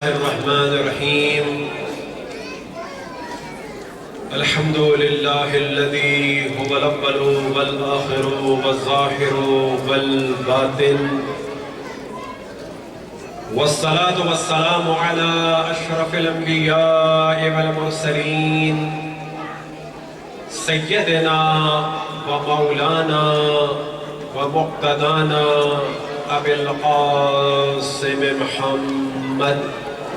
الرحمن الرحيم الحمد لله الذي هو الأول والآخر والظاهر والباطن والصلاة والسلام على أشرف الأنبياء والمرسلين سيدنا ومولانا ومقتدانا أبي القاسم محمد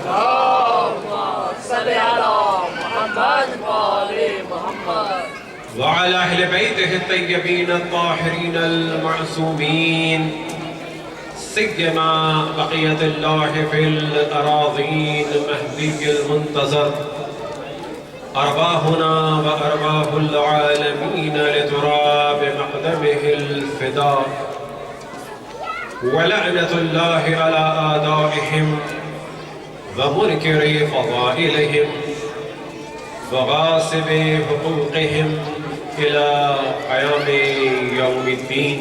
اللهم صل على محمد وآل محمد وعلى أهل بيته الطيبين الطاهرين المعصومين سيما بقية الله في الأراضين المهدي المنتظر أرواحنا وأرواح العالمين لتراب مقدمه الفداء ولعنة الله على أعدائهم ومنكر فضائلهم وغاصب حقوقهم إلى قيام يوم الدين.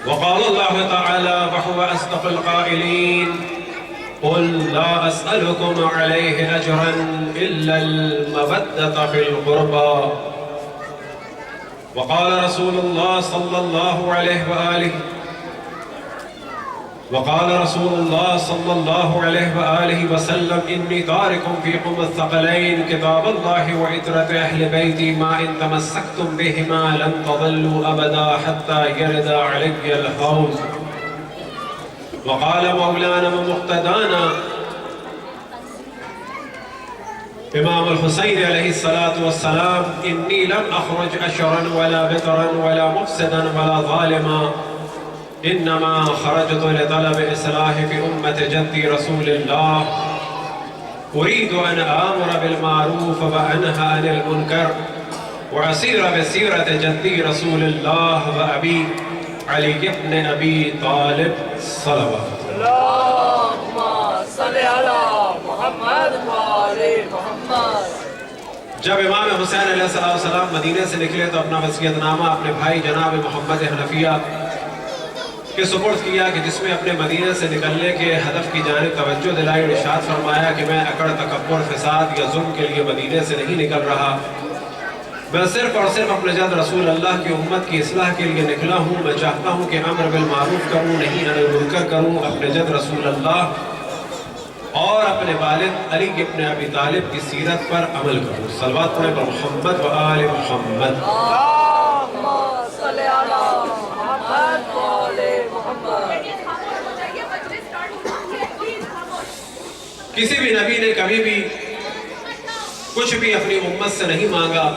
وقال الله تعالى وهو أصدق القائلين: قل لا أسألكم عليه أجرا إلا المودة في القربى. وقال رسول الله صلى الله عليه وآله وسلم: إني تارك فيكم الثقلين كتاب الله وعترة أهل بيتي ما إن تمسكتم بهما لن تضلوا أبدا حتى يرد علي الحوض. وقال مولانا ومقتدانا امام الحسين عليه الصلاة والسلام: إني لم أخرج أشرا ولا بترا ولا مفسدا ولا ظالما، إنما خرجت لطلب إصلاح في أمة جدي رسول الله، أريد أن آمر بالمعروف وأنهى عن المنكر وأسير بسيرة جدي رسول الله وأبي علي بن أبي طالب صلوات. اللهم صل على محمد وآل محمد. جب امام حسین علیہ السلام مدینے سے نکلے تو اپنا وصیت نامہ اپنے بھائی جناب محمد حنفیہ کے سپرد کیا کہ جس میں اپنے مدینے سے نکلنے کے ہدف کی جانب توجہ دلائی اور ارشاد فرمایا کہ میں اکڑ تکبر فساد یا ظلم کے لیے مدینے سے نہیں نکل رہا، میں صرف اور صرف اپنے جد رسول اللہ کی امت کی اصلاح کے لیے نکلا ہوں. میں چاہتا ہوں کہ امر بالمعروف کروں، نہیں عن المنکر کروں، اپنے جد رسول اللہ اور اپنے والد علی ابن ابی طالب کی سیرت پر عمل کروں. صلوات پڑھیں پر محمد و آل محمد. اللهم صل على محمد وآل محمد. کسی بھی نبی نے کبھی بھی کچھ بھی اپنی امت سے نہیں مانگا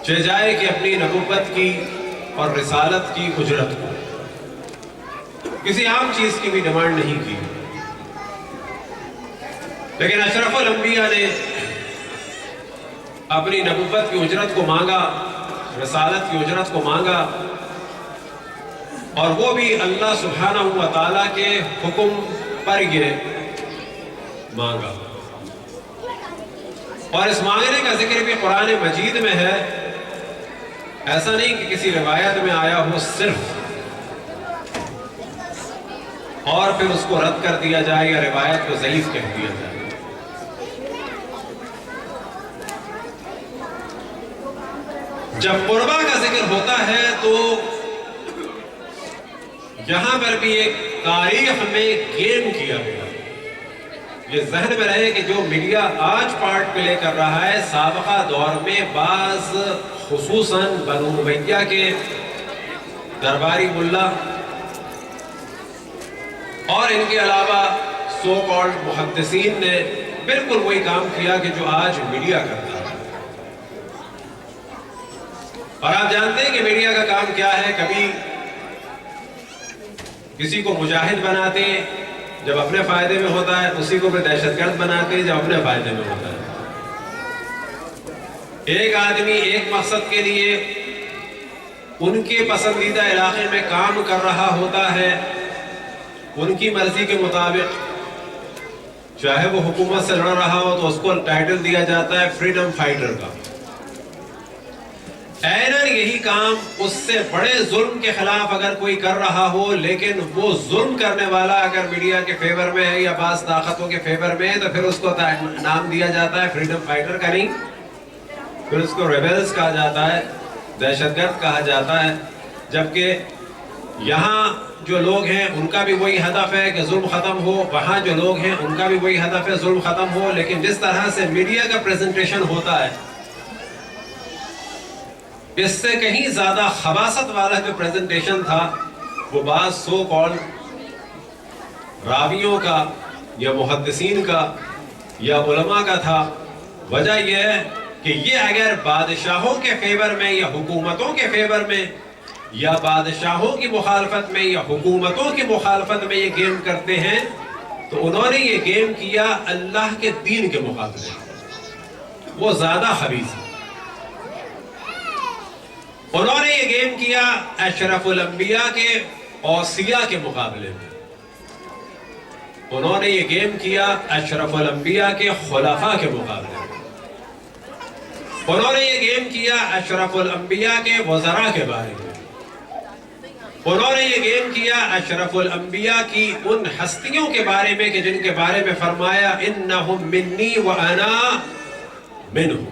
جائے کہ اپنی نبوت کی اور رسالت کی اجرت کو، کسی عام چیز کی بھی ڈیمانڈ نہیں کی. لیکن اشرف الانبیاء نے اپنی نبوت کی اجرت کو مانگا، رسالت کی اجرت کو مانگا، اور وہ بھی اللہ سبحانہ و تعالیٰ کے حکم پر یہ مانگا. اور اس مانگنے کا ذکر بھی قرآن مجید میں ہے. ایسا نہیں کہ کسی روایت میں آیا ہو صرف اور پھر اس کو رد کر دیا جائے یا روایت کو ضعیف کہہ دیا جائے. جب قربہ کا ذکر ہوتا ہے تو یہاں پر بھی ایک تاریخ میں گیم کیا گیا. یہ ذہن میں رہے کہ جو میڈیا آج پارٹ پلے کر رہا ہے، سابقہ دور میں بعض خصوصاً بنو امیہ کے درباری ملا اور ان کے علاوہ سو کالڈ محدثین نے بالکل وہی کام کیا کہ جو آج میڈیا کرتا ہے. اور آپ جانتے ہیں کہ میڈیا کا کام کیا ہے. کبھی کسی کو مجاہد بناتے جب اپنے فائدے میں ہوتا ہے، اسی کو پھر دہشت گرد بناتے جب اپنے فائدے میں ہوتا ہے. ایک آدمی ایک مقصد کے لیے ان کے پسندیدہ علاقے میں کام کر رہا ہوتا ہے، ان کی مرضی کے مطابق، چاہے وہ حکومت سے لڑ رہا ہو تو اس کو ٹائٹل دیا جاتا ہے فریڈم فائٹر کا. اینن یہی کام اس سے بڑے ظلم کے خلاف اگر کوئی کر رہا ہو، لیکن وہ ظلم کرنے والا اگر میڈیا کے فیور میں ہے یا بعض طاقتوں کے فیور میں ہے، تو پھر اس کو نام دیا جاتا ہے فریڈم فائٹر کا نہیں، پھر اس کو ریبلز کہا جاتا ہے، دہشت گرد کہا جاتا ہے. جبکہ یہاں جو لوگ ہیں ان کا بھی وہی ہدف ہے کہ ظلم ختم ہو، وہاں جو لوگ ہیں ان کا بھی وہی ہدف ہے ظلم ختم ہو. لیکن جس طرح سے میڈیا کا پریزنٹیشن ہوتا ہے، اس سے کہیں زیادہ خباثت والا جو پریزنٹیشن تھا وہ بعض سو کال راویوں کا یا محدثین کا یا علماء کا تھا. وجہ یہ ہے کہ یہ اگر بادشاہوں کے فیور میں یا حکومتوں کے فیور میں یا بادشاہوں کی مخالفت میں یا حکومتوں کی مخالفت میں یہ گیم کرتے ہیں، تو انہوں نے یہ گیم کیا اللہ کے دین کے مقابلے، وہ زیادہ خبیث ہے. انہوں نے یہ گیم کیا اشرف الانبیاء کے اوصیاء کے مقابلے میں، انہوں نے یہ گیم کیا اشرف الانبیاء کے خلفاء کے مقابلے میں، انہوں نے یہ گیم کیا اشرف الانبیاء کے وزراء کے بارے میں، انہوں نے یہ گیم کیا اشرف الانبیاء کی ان ہستیوں کے بارے میں کہ جن کے بارے میں فرمایا انہم منی وانا منہم.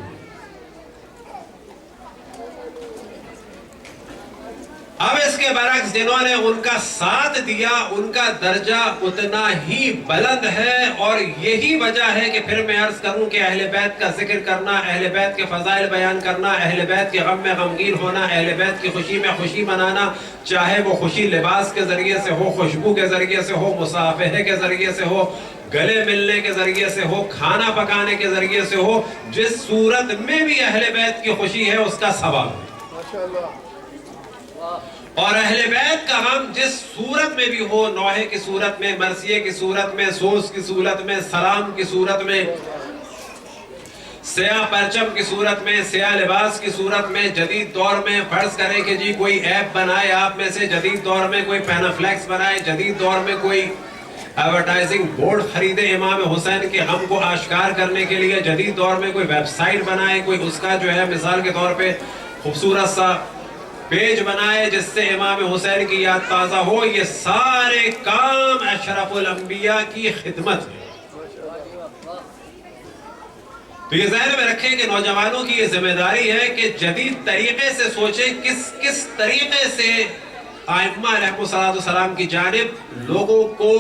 اب اس کے برعکس جنہوں نے ان کا ساتھ دیا ان کا درجہ اتنا ہی بلند ہے. اور یہی وجہ ہے کہ پھر میں عرض کروں کہ اہل بیت کا ذکر کرنا، اہل بیت کے فضائل بیان کرنا، اہل بیت کے غم میں غمگین ہونا، اہل بیت کی خوشی میں خوشی منانا، چاہے وہ خوشی لباس کے ذریعے سے ہو، خوشبو کے ذریعے سے ہو، مصافحے کے ذریعے سے ہو، گلے ملنے کے ذریعے سے ہو، کھانا پکانے کے ذریعے سے ہو، جس صورت میں بھی اہل بیت کی خوشی ہے اس کا ثواب ہے. اور اہل بیت کا غم جس صورت میں بھی ہو، نوحے کی صورت میں، مرثیے کی صورت میں، سوز کی صورت میں، سلام کی صورت میں، سیاہ پرچم کی صورت میں، سیاہ لباس کی صورت میں، جدید دور میں فرض کریں کہ جی کوئی ایپ بنائے آپ میں سے، جدید دور میں کوئی پینافلیکس بنائے، جدید دور میں کوئی ایڈورٹائزنگ بورڈ خریدے امام حسین کے غم کو آشکار کرنے کے لیے، جدید دور میں کوئی ویب سائٹ بنائے، کوئی اس کا جو ہے مثال کے طور پہ خوبصورت سا پیج بنائے جس سے امام حسین کی یاد تازہ ہو. یہ سارے کام اشرف الانبیاء کی خدمت ہے. تو یہ ذہن میں رکھیں کہ نوجوانوں کی یہ ذمہ داری ہے کہ جدید طریقے سے سوچیں کس طریقے سے ائمہ علیہ السلام کی جانب لوگوں کو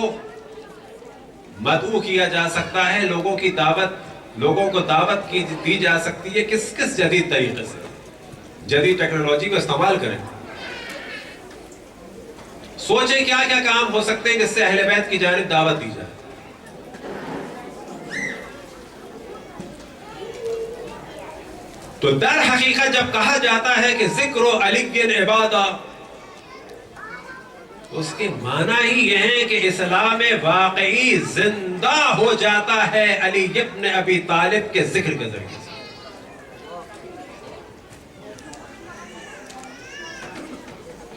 مدعو کیا جا سکتا ہے، لوگوں کو دعوت دی جا سکتی ہے، کس جدید طریقے سے. جدید ٹیکنالوجی کو استعمال کریں، سوچیں کیا کیا کام ہو سکتے ہیں جس سے اہل بیت کی جانب دعوت دی جائے. تو در حقیقت جب کہا جاتا ہے کہ ذکر علی عبادہ، اس کے معنی ہی یہ ہے کہ اسلام واقعی زندہ ہو جاتا ہے علی ابن ابی طالب کے ذکر کے ذریعے سے.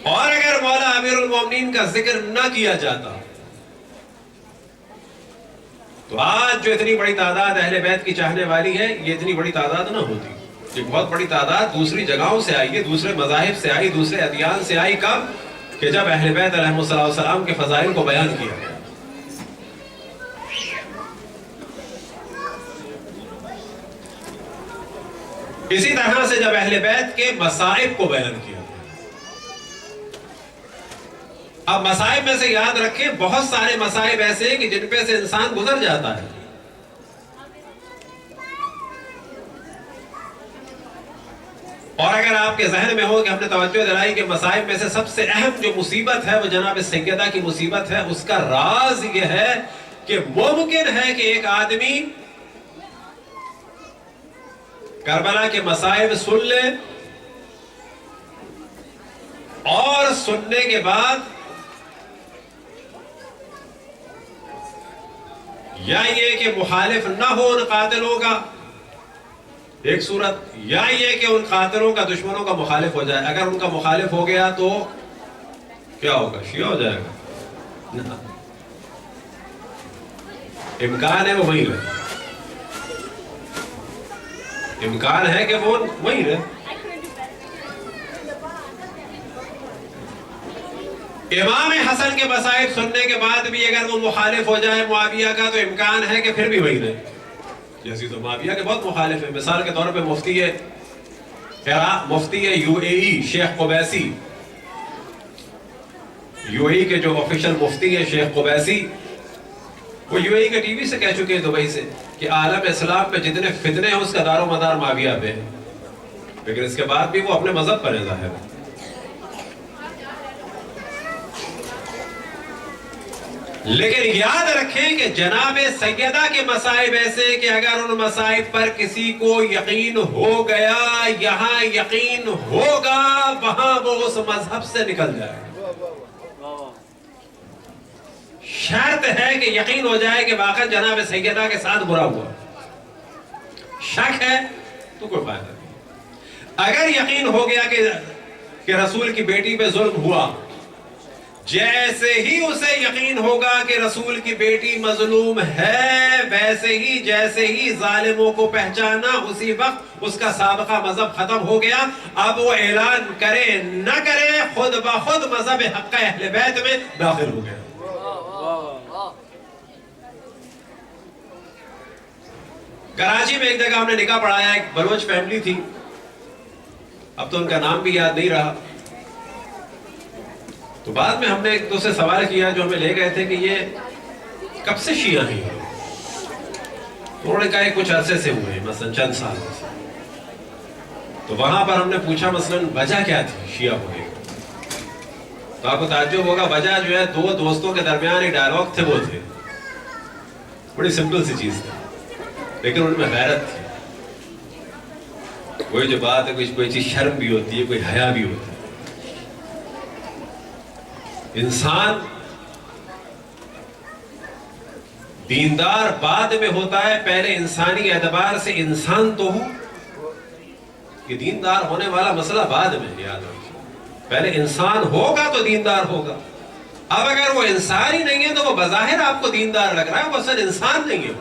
اور اگر مولا امیر المومنین کا ذکر نہ کیا جاتا تو آج جو اتنی بڑی تعداد اہل بیت کی چاہنے والی ہے، یہ اتنی بڑی تعداد نہ ہوتی. یہ بہت بڑی تعداد دوسری جگہوں سے آئی ہے، دوسرے مذاہب سے آئی، دوسرے ادیان سے آئی. کب؟ کہ جب اہل بیت علیہ السلام کے فضائل کو بیان کیا گیا. اسی طرح سے جب اہل بیت کے مصائب کو بیان کیا. اب مصائب میں سے یاد رکھیں بہت سارے مصائب ایسے ہیں کہ جن پہ سے انسان گزر جاتا ہے. اور اگر آپ کے ذہن میں ہو کہ ہم نے توجہ دلائی کہ مصائب میں سے سب سے اہم جو مصیبت ہے وہ جناب سیدہ کی مصیبت ہے، اس کا راز یہ ہے کہ ممکن ہے کہ ایک آدمی کربلا کے مصائب سن لے اور سننے کے بعد یا یہ کہ مخالف نہ ہو ان قاتلوں کا ایک صورت، یا یہ کہ ان قاتلوں کا دشمنوں کا مخالف ہو جائے. اگر ان کا مخالف ہو گیا تو کیا ہوگا؟ شیعہ ہو جائے گا. امکان ہے وہ وہیں رہے، امکان ہے کہ وہ وہیں رہے. امام حسن کے مصائب سننے کے بعد بھی اگر وہ مخالف ہو جائے معاویہ کا تو امکان ہے کہ پھر بھی وہی رہے. جیسی تو معاویہ کے بہت مخالف ہے. مثال کے طور پہ مفتی ہے UAE شیخ قبیسی, UAE کے جو آفیشل مفتی ہے شیخ قبیسی, وہ UAE کے ٹی وی سے کہہ چکے ہیں دبئی سے کہ عالم اسلام پہ جتنے فتنے ہیں اس کا دار و مدار معاویہ پہ ہے. لیکن اس کے بعد بھی وہ اپنے مذہب پر ہے ظاہر. لیکن یاد رکھیں کہ جناب سیدہ کے مصائب ایسے کہ اگر ان مصائب پر کسی کو یقین ہو گیا, یہاں یقین ہوگا, وہاں وہ اس مذہب سے نکل جائے. شرط ہے کہ یقین ہو جائے کہ واقعا جناب سیدہ کے ساتھ برا ہوا. شک ہے تو کوئی فائدہ نہیں. اگر یقین ہو گیا کہ رسول کی بیٹی پہ ظلم ہوا, جیسے ہی اسے یقین ہوگا کہ رسول کی بیٹی مظلوم ہے, ویسے ہی جیسے ہی ظالموں کو پہچانا اسی وقت اس کا سابقہ مذہب ختم ہو گیا. اب وہ اعلان کرے نہ کرے خود بخود مذہب حق اہل بیت میں داخل ہو گیا. کراچی میں ایک جگہ ہم نے نکاح پڑھایا, ایک بلوچ فیملی تھی, اب تو ان کا نام بھی یاد نہیں رہا. تو بعد میں ہم نے ایک دو سے سوال کیا جو ہمیں لے گئے تھے کہ یہ کب سے شیعہ ہیں. انہوں نے کہا کہ کچھ عرصے سے ہوئے, مثلا چند سال سے. تو وہاں پر ہم نے پوچھا مثلا وجہ کیا تھی شیعہ ہونے کی, تو آپ کو تعجب ہوگا وجہ جو ہے دو دوستوں کے درمیان ایک ڈائلاگ تھے, وہ تھے بڑی سمپل سی چیز تھی لیکن ان میں غیرت تھی. کوئی جو بات ہے کوئی چیز شرم بھی ہوتی ہے, کوئی حیا بھی ہوتا ہے. انسان دیندار بعد میں ہوتا ہے, پہلے انسانی اعتبار سے انسان تو ہو. یہ دیندار ہونے والا مسئلہ بعد میں, یاد رکھیے پہلے انسان ہوگا تو دیندار ہوگا. اب اگر وہ انسان ہی نہیں ہے تو وہ بظاہر آپ کو دیندار لگ رہا ہے, وہ اصل انسان نہیں ہے.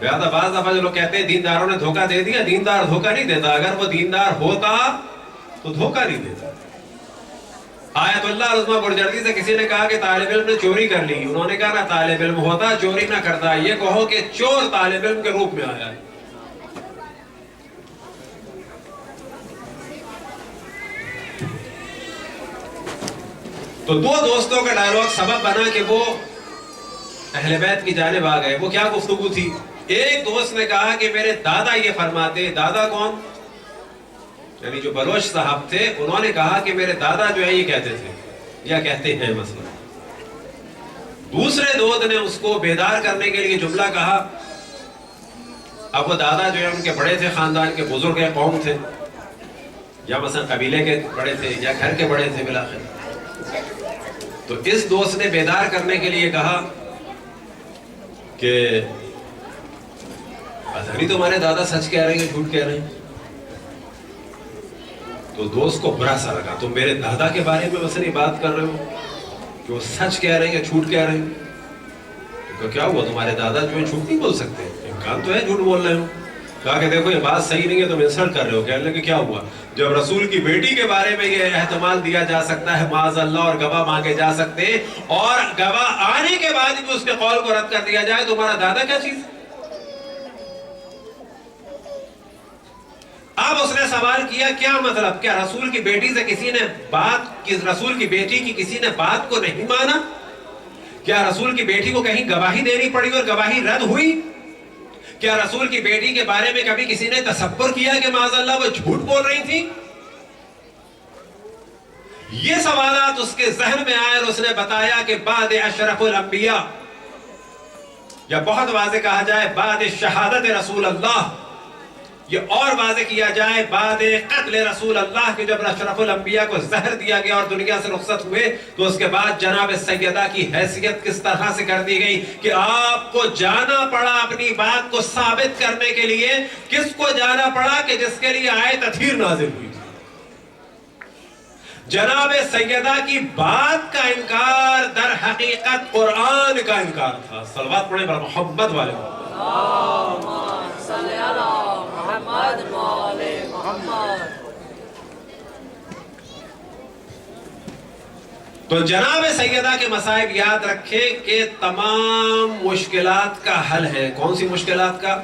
لہذا بعض دفعہ جو لوگ کہتے ہیں دینداروں نے دھوکہ دے دیا, دیندار دھوکہ نہیں دیتا. اگر وہ دیندار ہوتا تو دھوکہ نہیں دیتا. آیت اللہ عظمہ برجردی سے کسی نے کہا کہ طالب علم نے چوری کر لی. انہوں نے کہا نہ طالب علم ہوتا چوری نہ کرتا, یہ کہو کہ چور طالب علم کے روپ میں آیا ہے. تو دو دوستوں کا ڈائلاگ سبب بنا کہ وہ اہل بیت کی جانب آ گئے. وہ کیا گفتگو تھی؟ ایک دوست نے کہا کہ میرے دادا یہ فرماتے. دادا کون؟ یعنی جو بلوچ صاحب تھے, انہوں نے کہا کہ میرے دادا جو ہے یہ کہتے تھے یا کہتے ہیں مثلا. دوسرے دوست نے اس کو بیدار کرنے کے لیے جملہ کہا. اب وہ دادا جو ہے ان کے بڑے تھے, خاندان کے بزرگ قوم تھے, یا مثلا قبیلے کے بڑے تھے یا گھر کے بڑے تھے بالآخر. تو اس دوست نے بیدار کرنے کے لیے کہا کہ پتہ نہیں تمہارے دادا سچ کہہ رہے ہیں یا جھوٹ کہہ رہے ہیں. تو دوست کو برا سا لگا, تم میرے دادا کے بارے میں مثلا یہ بات کر رہے ہو کہ وہ سچ کہہ رہے ہیں یا جھوٹ کہہ رہے ہیں. تو کیا ہوا, تمہارے دادا جو ہے جھوٹ نہیں بول سکتے, امکان تو ہے جھوٹ بول رہے ہو. کہا کہ دیکھو یہ بات صحیح نہیں ہے, تم انسلٹ کر رہے ہو. کہنے لگے کیا ہوا؟ جب رسول کی بیٹی کے بارے میں یہ احتمال دیا جا سکتا ہے معاذ اللہ, اور گواہ مانگے جا سکتے ہیں, اور گواہ آنے کے بعد بھی اس کے قول کو رد کر دیا جائے, تمہارا دادا کیا چیز؟ اب اس نے سوال کیا کیا مطلب, کیا رسول کی بیٹی سے کسی نے رسول کی بیٹی کی کسی نے بات کو نہیں مانا؟ کیا رسول کی بیٹی کو کہیں گواہی دینی پڑی اور گواہی رد ہوئی؟ کیا رسول کی بیٹی کے بارے میں کبھی کسی نے تصور کیا کہ معاذ اللہ وہ جھوٹ بول رہی تھی؟ یہ سوالات اس کے ذہن میں آئے اور اس نے بتایا کہ بعد اشرف الانبیاء, یا بہت واضح کہا جائے بعد شہادت رسول اللہ, یہ اور واضح کیا جائے بعد قتل رسول اللہ, کہ جب اشرف الانبیاء کو زہر دیا گیا اور دنیا سے رخصت ہوئے تو اس کے بعد جناب سیدہ کی حیثیت کس طرح سے کر دی گئی کہ آپ کو جانا پڑا اپنی بات کو ثابت کرنے کے لیے. کس کو جانا پڑا؟ کہ جس کے لیے آیت تطہیر نازل ہوئی تھی. جناب سیدہ کی بات کا انکار در حقیقت قرآن کا انکار تھا. صلوات پڑھیں بر محمد والے. اللهم صل على محمد وآل محمد. تو جناب سیدہ کے مصائب یاد رکھیں کہ تمام مشکلات کا حل ہے. کون سی مشکلات کا؟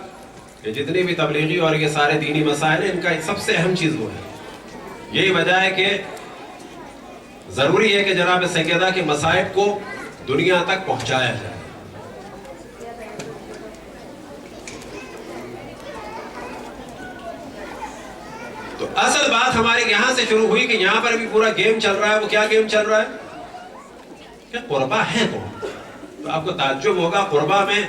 کہ جتنی بھی تبلیغی اور یہ سارے دینی مسائل ہیں ان کا سب سے اہم چیز وہ ہے. یہی وجہ ہے کہ ضروری ہے کہ جناب سیدہ کے مصائب کو دنیا تک پہنچایا جائے. تو اصل بات ہمارے یہاں سے شروع ہوئی کہ یہاں پر بھی پورا گیم چل رہا ہے. وہ کیا گیم چل رہا ہے؟ کہ قربا ہے کون؟ تو آپ کو تعجب ہوگا، قربا میں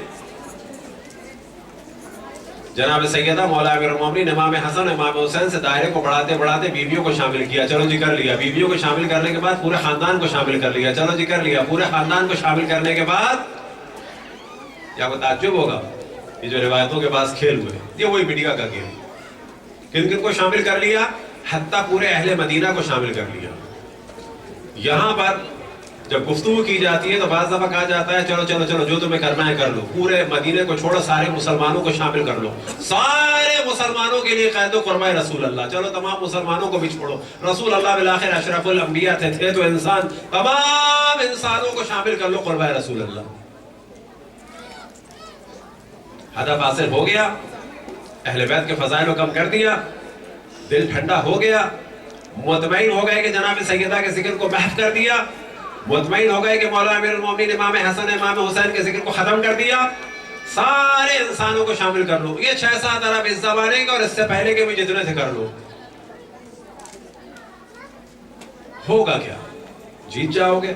جناب سیدہ مولا امیر المومنین امام حسن امام حسین سے دائرے کو بڑھاتے بڑھاتے بیویوں کو شامل کیا. چلو جی کر لیا. بیویوں کو شامل کرنے کے بعد پورے خاندان کو شامل کر لیا. چلو جی کر لیا. پورے خاندان کو شامل کرنے کے بعد یا کو تعجب ہوگا یہ جو روایتوں کے پاس کھیل ہوئے، یہ وہی میڈیا کا گیم. کن کن کو شامل کر لیا؟ حتیٰ پورے اہل مدینہ کو شامل کر لیا. یہاں پر جب گفتگو کی جاتی ہے تو بعض دفعہ کہا جاتا ہے چلو چلو چلو جو تمہیں کرنا ہے کر لو. پورے مدینے کو چھوڑو، سارے مسلمانوں کو شامل کر لو. سارے مسلمانوں کے لیے قید و قربہ رسول اللہ. چلو تمام مسلمانوں کو بھی چھوڑو. رسول اللہ بالآخر اشرف الانبیاء تھے تو انسان، تمام انسانوں کو شامل کر لو قربہ رسول اللہ. ہدف حاصل ہو گیا. اہل بیت کے فضائل کو کم کر دیا. دل ٹھنڈا ہو گیا. مطمئن ہو گئے کہ جناب سیدہ کے ذکر کو محو کر دیا. مطمئن ہو گئے کہ مولا امیر المومنین امام حسن امام حسین کے ذکر کو ختم کر دیا. سارے انسانوں کو شامل کر لو. یہ 6-7 ارب اس زمانے کے اور اس سے پہلے کے بھی جتنے سے کر لو. ہوگا کیا؟ جیت جاؤ گے.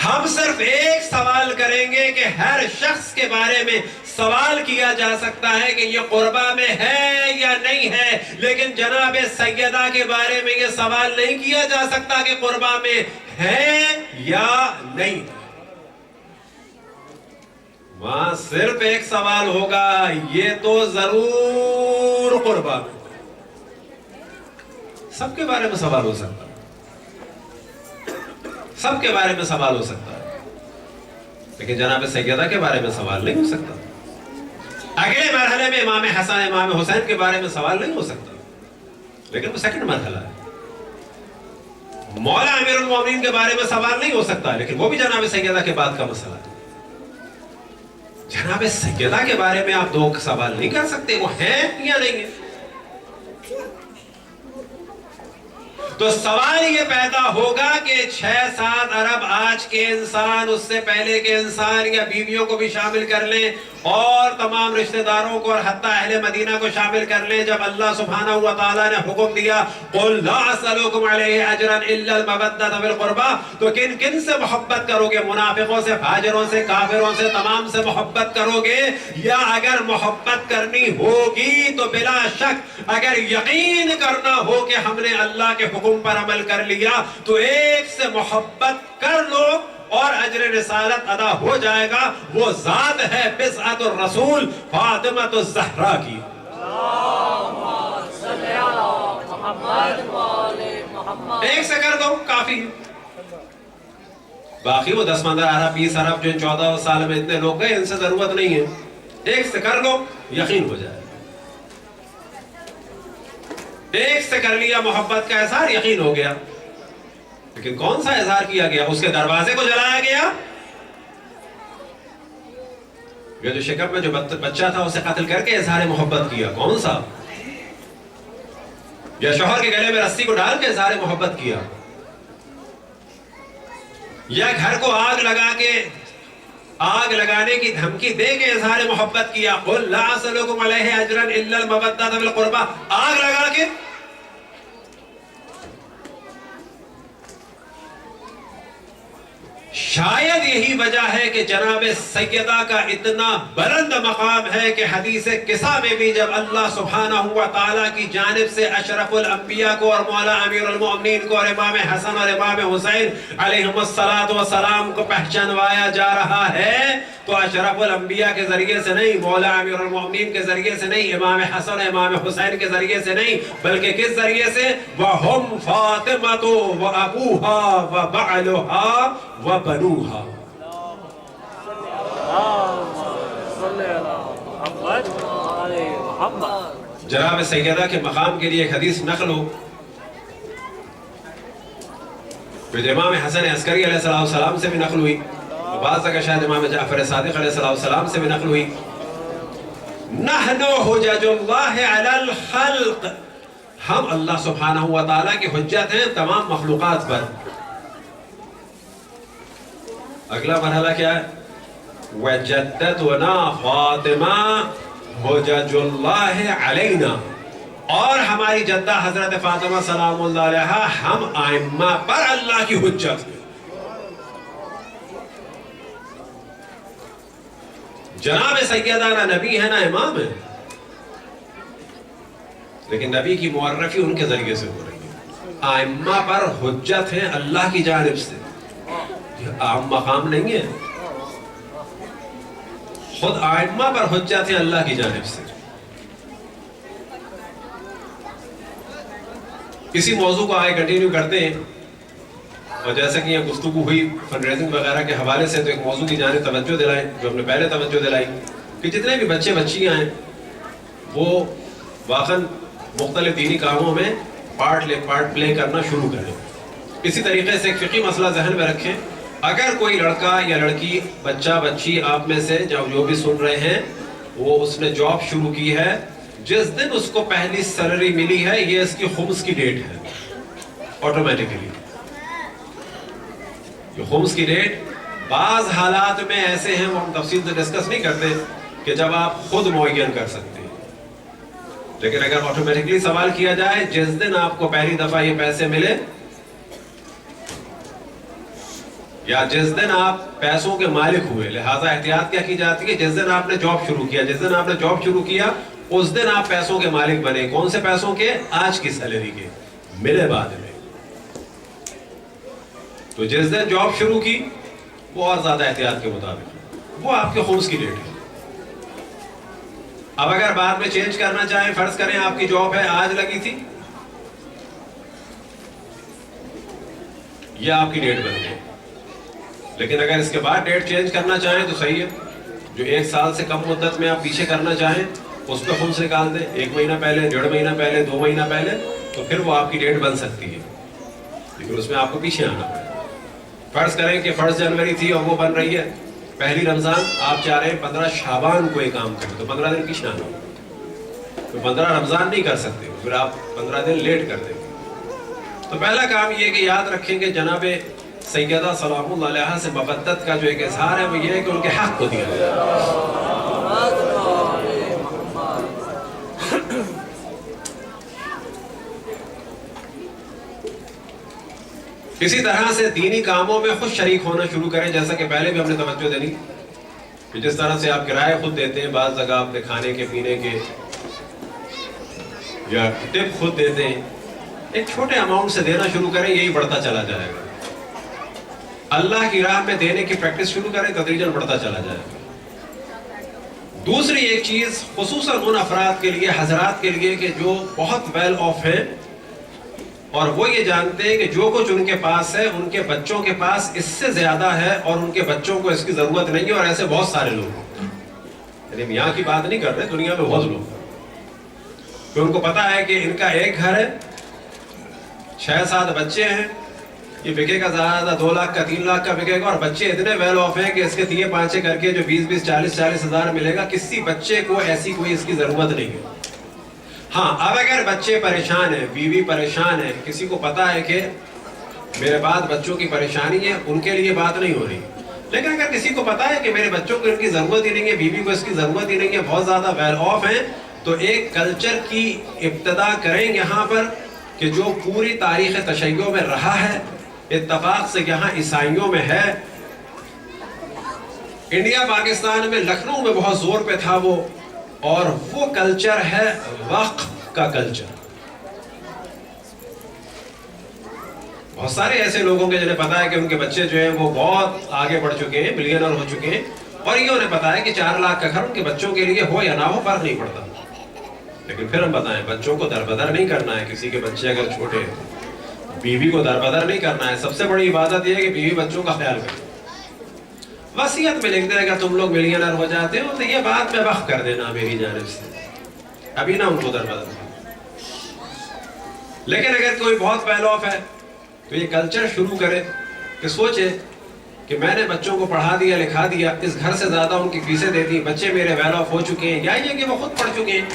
ہم صرف ایک سوال کریں گے کہ ہر شخص کے بارے میں سوال کیا جا سکتا ہے کہ یہ قربہ میں ہے یا نہیں ہے، لیکن جناب سیدہ کے بارے میں یہ سوال نہیں کیا جا سکتا کہ قربہ میں ہے یا نہیں. وہاں صرف ایک سوال ہوگا، یہ تو ضرور قربہ میں. سب کے بارے میں سوال ہو سکتا ہے. سب کے بارے میں سوال ہو سکتا ہے، لیکن جناب سیدہ کے بارے میں سوال نہیں ہو سکتا. اگلے مرحلے میں امام حسن امام حسین کے بارے میں سوال نہیں ہو سکتا، لیکن وہ سیکنڈ مرحلہ ہے. مولا امیر المومنین کے بارے میں سوال نہیں ہو سکتا، لیکن وہ بھی جناب سیدہ کے بعد کا مسئلہ ہے. جناب سیدہ کے بارے میں آپ 2 سوال نہیں کر سکتے، وہ ہیں یا نہیں ہیں. تو سوال یہ پیدا ہوگا کہ 6-7 ارب آج کے انسان، اس سے پہلے کے انسان یا بیویوں کو بھی شامل کر لیں اور تمام رشتہ داروں کو اور حتیٰ اہل مدینہ کو شامل کر لیں. جب اللہ سبحانہ و تعالیٰ نے حکم دیا قُلْ لَا أَسْأَلُكُمْ عَلَيْهِ أَجْرًا إِلَّا الْمَوَدَّةَ فِي الْقُرْبَى، تو کن کن سے محبت کرو گے؟ منافقوں سے، فاجروں سے، کافروں سے، تمام سے محبت کرو گے. یا اگر محبت کرنی ہوگی تو بلا شک اگر یقین کرنا ہو کہ ہم نے اللہ کے حکم پر عمل کر لیا تو ایک سے محبت کر لو اور اجر رسالت ادا ہو جائے گا. وہ ذات ہے بضعۃ الرسول فاطمہ الزہرا کی. ایک سے کر دو کافی. باقی وہ 10-15 ارب 20 ارب جو 14 سال میں اتنے لوگ گئے، ان سے ضرورت نہیں ہے. ایک سے کر لو یقین ہو جائے. ایک سے کر لیا محبت کا اظہار، یقین ہو گیا. لیکن کون سا اظہار کیا گیا؟ اس کے دروازے کو جلایا گیا. یہ جو شکم میں جو بچہ تھا اسے قتل کر کے اظہار محبت کیا، کون سا؟ یا شوہر کے گلے میں رسی کو ڈال کے اظہار محبت کیا؟ یا گھر کو آگ لگا کے آگ لگانے کی دھمکی دے کے اظہار محبت کیا؟ قُلْ لَا أَسْأَلُكُمْ عَلَيْهِ أَجْرًا إِلَّا الْمَوَدَّةَ فِي الْقُرْبَى. آگ لگا کے شاید یہی وجہ ہے کہ جناب سیدہ کا اتنا بلند مقام ہے کہ حدیث قصہ میں بھی جب اللہ سبحانہ و تعالیٰ کی جانب سے اشرف الانبیاء کو اور مولا امیر المومنین کو اور امام حسن اور امام حسین علیہم السلام کو پہچانوایا جا رہا ہے تو اشرف الانبیاء کے ذریعے سے نہیں، مولا امیر المومنین کے ذریعے سے نہیں، امام حسن امام حسین کے ذریعے سے نہیں، بلکہ کس ذریعے سے؟ وَهُمْ فَاطِمَةُ وَأَبُوهَا وَبَعْلُهَا وَبَنُوهَا. جناب سیدہ کے مقام کے لیے ایک حدیث نقل ہو. پھر امام حسن عسکری علیہ السلام سے بھی نقل ہوئی، بعض جگہ شاید امام جعفر صادق علیہ السلام سے بھی نقل ہوئی، نحن حجج اللہ علی الخلق، ہم اللہ سبحانہ و تعالیٰ کی حجت ہیں تمام مخلوقات پر۔ اگلا مرحلہ کیا ہے؟ وجدتنا فاطمہ حجج اللہ علینا، اور ہماری جدہ حضرت فاطمہ سلام اللہ علیہا ہم ائمہ پر اللہ کی حجت ہیں۔ جناب سیدہ نہ نبی ہے نہ امام ہے، لیکن نبی کی معرفی ان کے ذریعے سے ہو رہی ہے۔ ائمہ پر حجت ہیں اللہ کی جانب سے، یہ عام مقام نہیں ہے، خود ائمہ پر حجت ہیں اللہ کی جانب سے۔ اسی موضوع کو آگے کنٹینیو کرتے ہیں، اور جیسا کہ یہ گفتگو ہوئی فنڈ ریزنگ وغیرہ کے حوالے سے، تو ایک موضوع کی جانب توجہ دلائیں جو ہم نے پہلے توجہ دلائی کہ جتنے بھی بچے بچیاں ہیں وہ واقعاً مختلف دینی کاموں میں پارٹ پلے کرنا شروع کریں۔ اسی طریقے سے ایک فقہی مسئلہ ذہن میں رکھیں، اگر کوئی لڑکا یا لڑکی بچہ بچی آپ میں سے جو بھی سن رہے ہیں وہ اس نے جاب شروع کی ہے، جس دن اس کو پہلی سیلری ملی ہے یہ اس کی خمس کی ڈیٹ ہے آٹومیٹکلی۔ یہ خمس کی ڈیٹ بعض حالات میں ایسے ہیں، وہ ہم تفصیل سے ڈسکس نہیں کرتے، کہ جب آپ خود معین کر سکتے ہیں، لیکن اگر آٹومیٹکلی سوال کیا جائے جس دن آپ کو پہلی دفعہ یہ پیسے ملے یا جس دن آپ پیسوں کے مالک ہوئے، لہٰذا احتیاط کیا کی جاتی ہے؟ جس دن آپ نے جاب شروع کیا، جس دن آپ نے جاب شروع کیا اس دن آپ پیسوں کے مالک بنے۔ کون سے پیسوں کے؟ آج کی سیلری کے، ملے بعد میں۔ تو جس دن جاب شروع کی وہ اور زیادہ احتیاط کے مطابق وہ آپ کے خمس کی ڈیٹ ہے۔ اب اگر بعد میں چینج کرنا چاہیں، فرض کریں آپ کی جاب ہے آج لگی تھی، یہ آپ کی ڈیٹ بن گئی، لیکن اگر اس کے بعد ڈیٹ چینج کرنا چاہیں تو صحیح ہے، جو 1 سال سے کم مدت میں آپ پیچھے کرنا چاہیں اس پہ خمس نکال دیں، 1 مہینہ پہلے، 1.5 مہینہ پہلے، 2 مہینہ پہلے، تو پھر وہ آپ کی ڈیٹ بن سکتی ہے، لیکن اس میں آپ کو پیچھے آنا پڑے۔ فرض کریں کہ 1 جنوری تھی اور وہ بن رہی ہے پہلی رمضان، آپ چاہ رہے ہیں 15 شعبان کو یہ کام کریں، تو 15 دن پیچھے آنا ہوگا، تو 15 رمضان نہیں کر سکتے، پھر آپ 15 دن لیٹ کر دیں گے۔ تو پہلا کام یہ کہ یاد رکھیں کہ جناب سیدہ سلام اللہ علیہا سے مودت کا جو ایک اظہار ہے وہ یہ ہے کہ ان کے حق کو دیا جائے۔ اسی طرح سے دینی کاموں میں خود شریک ہونا شروع کریں، جیسا کہ پہلے بھی ہم نے توجہ دینی کہ جس طرح سے آپ کرائے خود دیتے ہیں، بعض جگہ آپ نے کھانے کے پینے کے یا ٹپ خود دیتے ہیں، ایک چھوٹے اماؤنٹ سے دینا شروع کریں، یہی بڑھتا چلا جائے گا۔ اللہ کی راہ میں دینے کی پریکٹس شروع کریں، تدریجاً بڑھتا چلا جائے گا۔ دوسری ایک چیز خصوصاً ان افراد کے لیے، حضرات کے لیے کہ جو بہت ویل آف ہیں اور وہ یہ جانتے ہیں کہ جو کچھ ان کے پاس ہے ان کے بچوں کے پاس اس سے زیادہ ہے اور ان کے بچوں کو اس کی ضرورت نہیں ہے، اور ایسے بہت سارے لوگ ہیں، یعنی یہاں کی بات نہیں کر رہے، دنیا میں بہت لوگ ہیں کہ ان کو پتا ہے کہ ان کا ایک گھر ہے، 6-7 بچے ہیں، یہ بکے گا زیادہ 2 لاکھ کا 3 لاکھ کا بکے گا، اور بچے اتنے ویل آف ہیں کہ اس کے 3-5 کر کے جو 20-20 40-40 ہزار ملے گا، کسی بچے کو ایسی کوئی اس کی ضرورت نہیں ہے۔ ہاں اب اگر بچے پریشان ہیں، بیوی پریشان ہے، کسی کو پتا ہے کہ میرے بعد بچوں کی پریشانی ہے، ان کے لیے بات نہیں ہو رہی، لیکن اگر کسی کو پتا ہے کہ میرے بچوں کو ان کی ضرورت ہی نہیں ہے، بیوی کو اس کی ضرورت ہی نہیں ہے، بہت زیادہ ویل آف ہیں، تو ایک کلچر کی ابتدا کریں یہاں پر کہ جو پوری تاریخ تشیع میں رہا ہے، اتفاق سے یہاں عیسائیوں میں ہے، انڈیا پاکستان میں لکھنؤ میں بہت زور پہ تھا وہ، اور وہ کلچر ہے وقف کا کلچر۔ بہت سارے ایسے لوگوں کے جنہیں پتا ہے کہ ان کے بچے جو ہیں وہ بہت آگے بڑھ چکے ہیں، ملینر ہو چکے ہیں، اور یہ انہیں پتا ہے کہ 4 لاکھ کا گھر ان کے بچوں کے لیے ہو یا نہ ہو فرق نہیں پڑتا، لیکن پھر ہم بتائیں بچوں کو دربدر نہیں کرنا ہے، کسی کے بچے اگر چھوٹے ہیں، بیوی کو دربدر نہیں کرنا ہے، سب سے بڑی عبادت یہ ہے کہ بیوی بچوں کا خیال کرے، وصیت میں لکھ دیں اگر تم لوگ ملینر ہو جاتے ہو تو یہ بات میں وقف کر دینا میری جانب سے، ابھی نہ ان کو دربدر۔ لیکن اگر کوئی بہت ویل آف ہے، تو یہ کلچر شروع کرے کہ سوچے کہ میں نے بچوں کو پڑھا دیا لکھا دیا، اس گھر سے زیادہ ان کی فیسیں دے دی، بچے میرے ویل آف ہو چکے ہیں، یا یہ کہ وہ خود پڑھ چکے ہیں،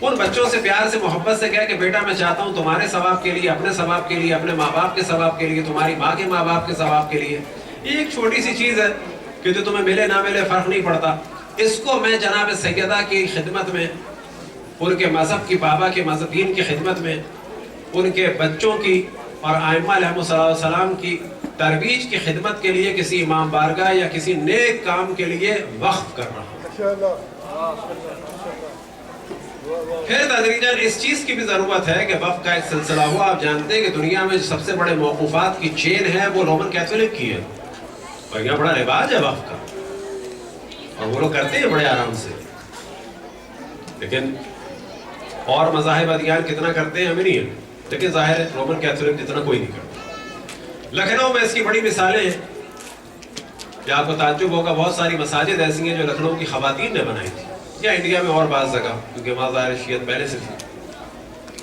ان بچوں سے پیار سے محبت سے کہے کہ بیٹا میں چاہتا ہوں تمہارے ثواب کے لیے، اپنے ثواب کے لیے، اپنے ماں باپ کے ثواب کے لیے، تمہاری ماں کے ماں باپ کے ثواب کے لیے، یہ ایک چھوٹی سی چیز ہے کہ جو تمہیں ملے نہ ملے فرق نہیں پڑتا، اس کو میں جناب سیدہ کی خدمت میں، ان کے مذہب کی، بابا کے مذہب دین کی خدمت میں، ان کے بچوں کی اور ائمہ علیہم السلام کی ترویج کی خدمت کے لیے کسی امام بارگاہ یا کسی نیک کام کے لیے وقف کر رہا ہوں۔ پھر تدریجاً اس چیز کی بھی ضرورت ہے کہ وقف کا ایک سلسلہ ہو۔ آپ جانتے ہیں کہ دنیا میں جو سب سے بڑے موقوفات کی چین ہے وہ رومن کیتھولک کی ہے، اور یہاں بڑا رواج ہے وقف کا، اور وہ لوگ کرتے ہیں بڑے آرام سے، لیکن اور مذاہب ادیان کتنا کرتے ہیں ہمیں نہیں ہے، لیکن ظاہر ہے رومن کیتھولک جتنا کوئی نہیں کرتا۔ لکھنؤ میں اس کی بڑی مثالیں ہیں کہ آپ کو تعجب ہوگا، بہت ساری مساجد ایسی ہیں جو لکھنؤ کی خواتین نے بنائی تھی، یا انڈیا میں اور بعض جگہ، کیونکہ وہاں ظاہر شیعت پہلے سے تھی۔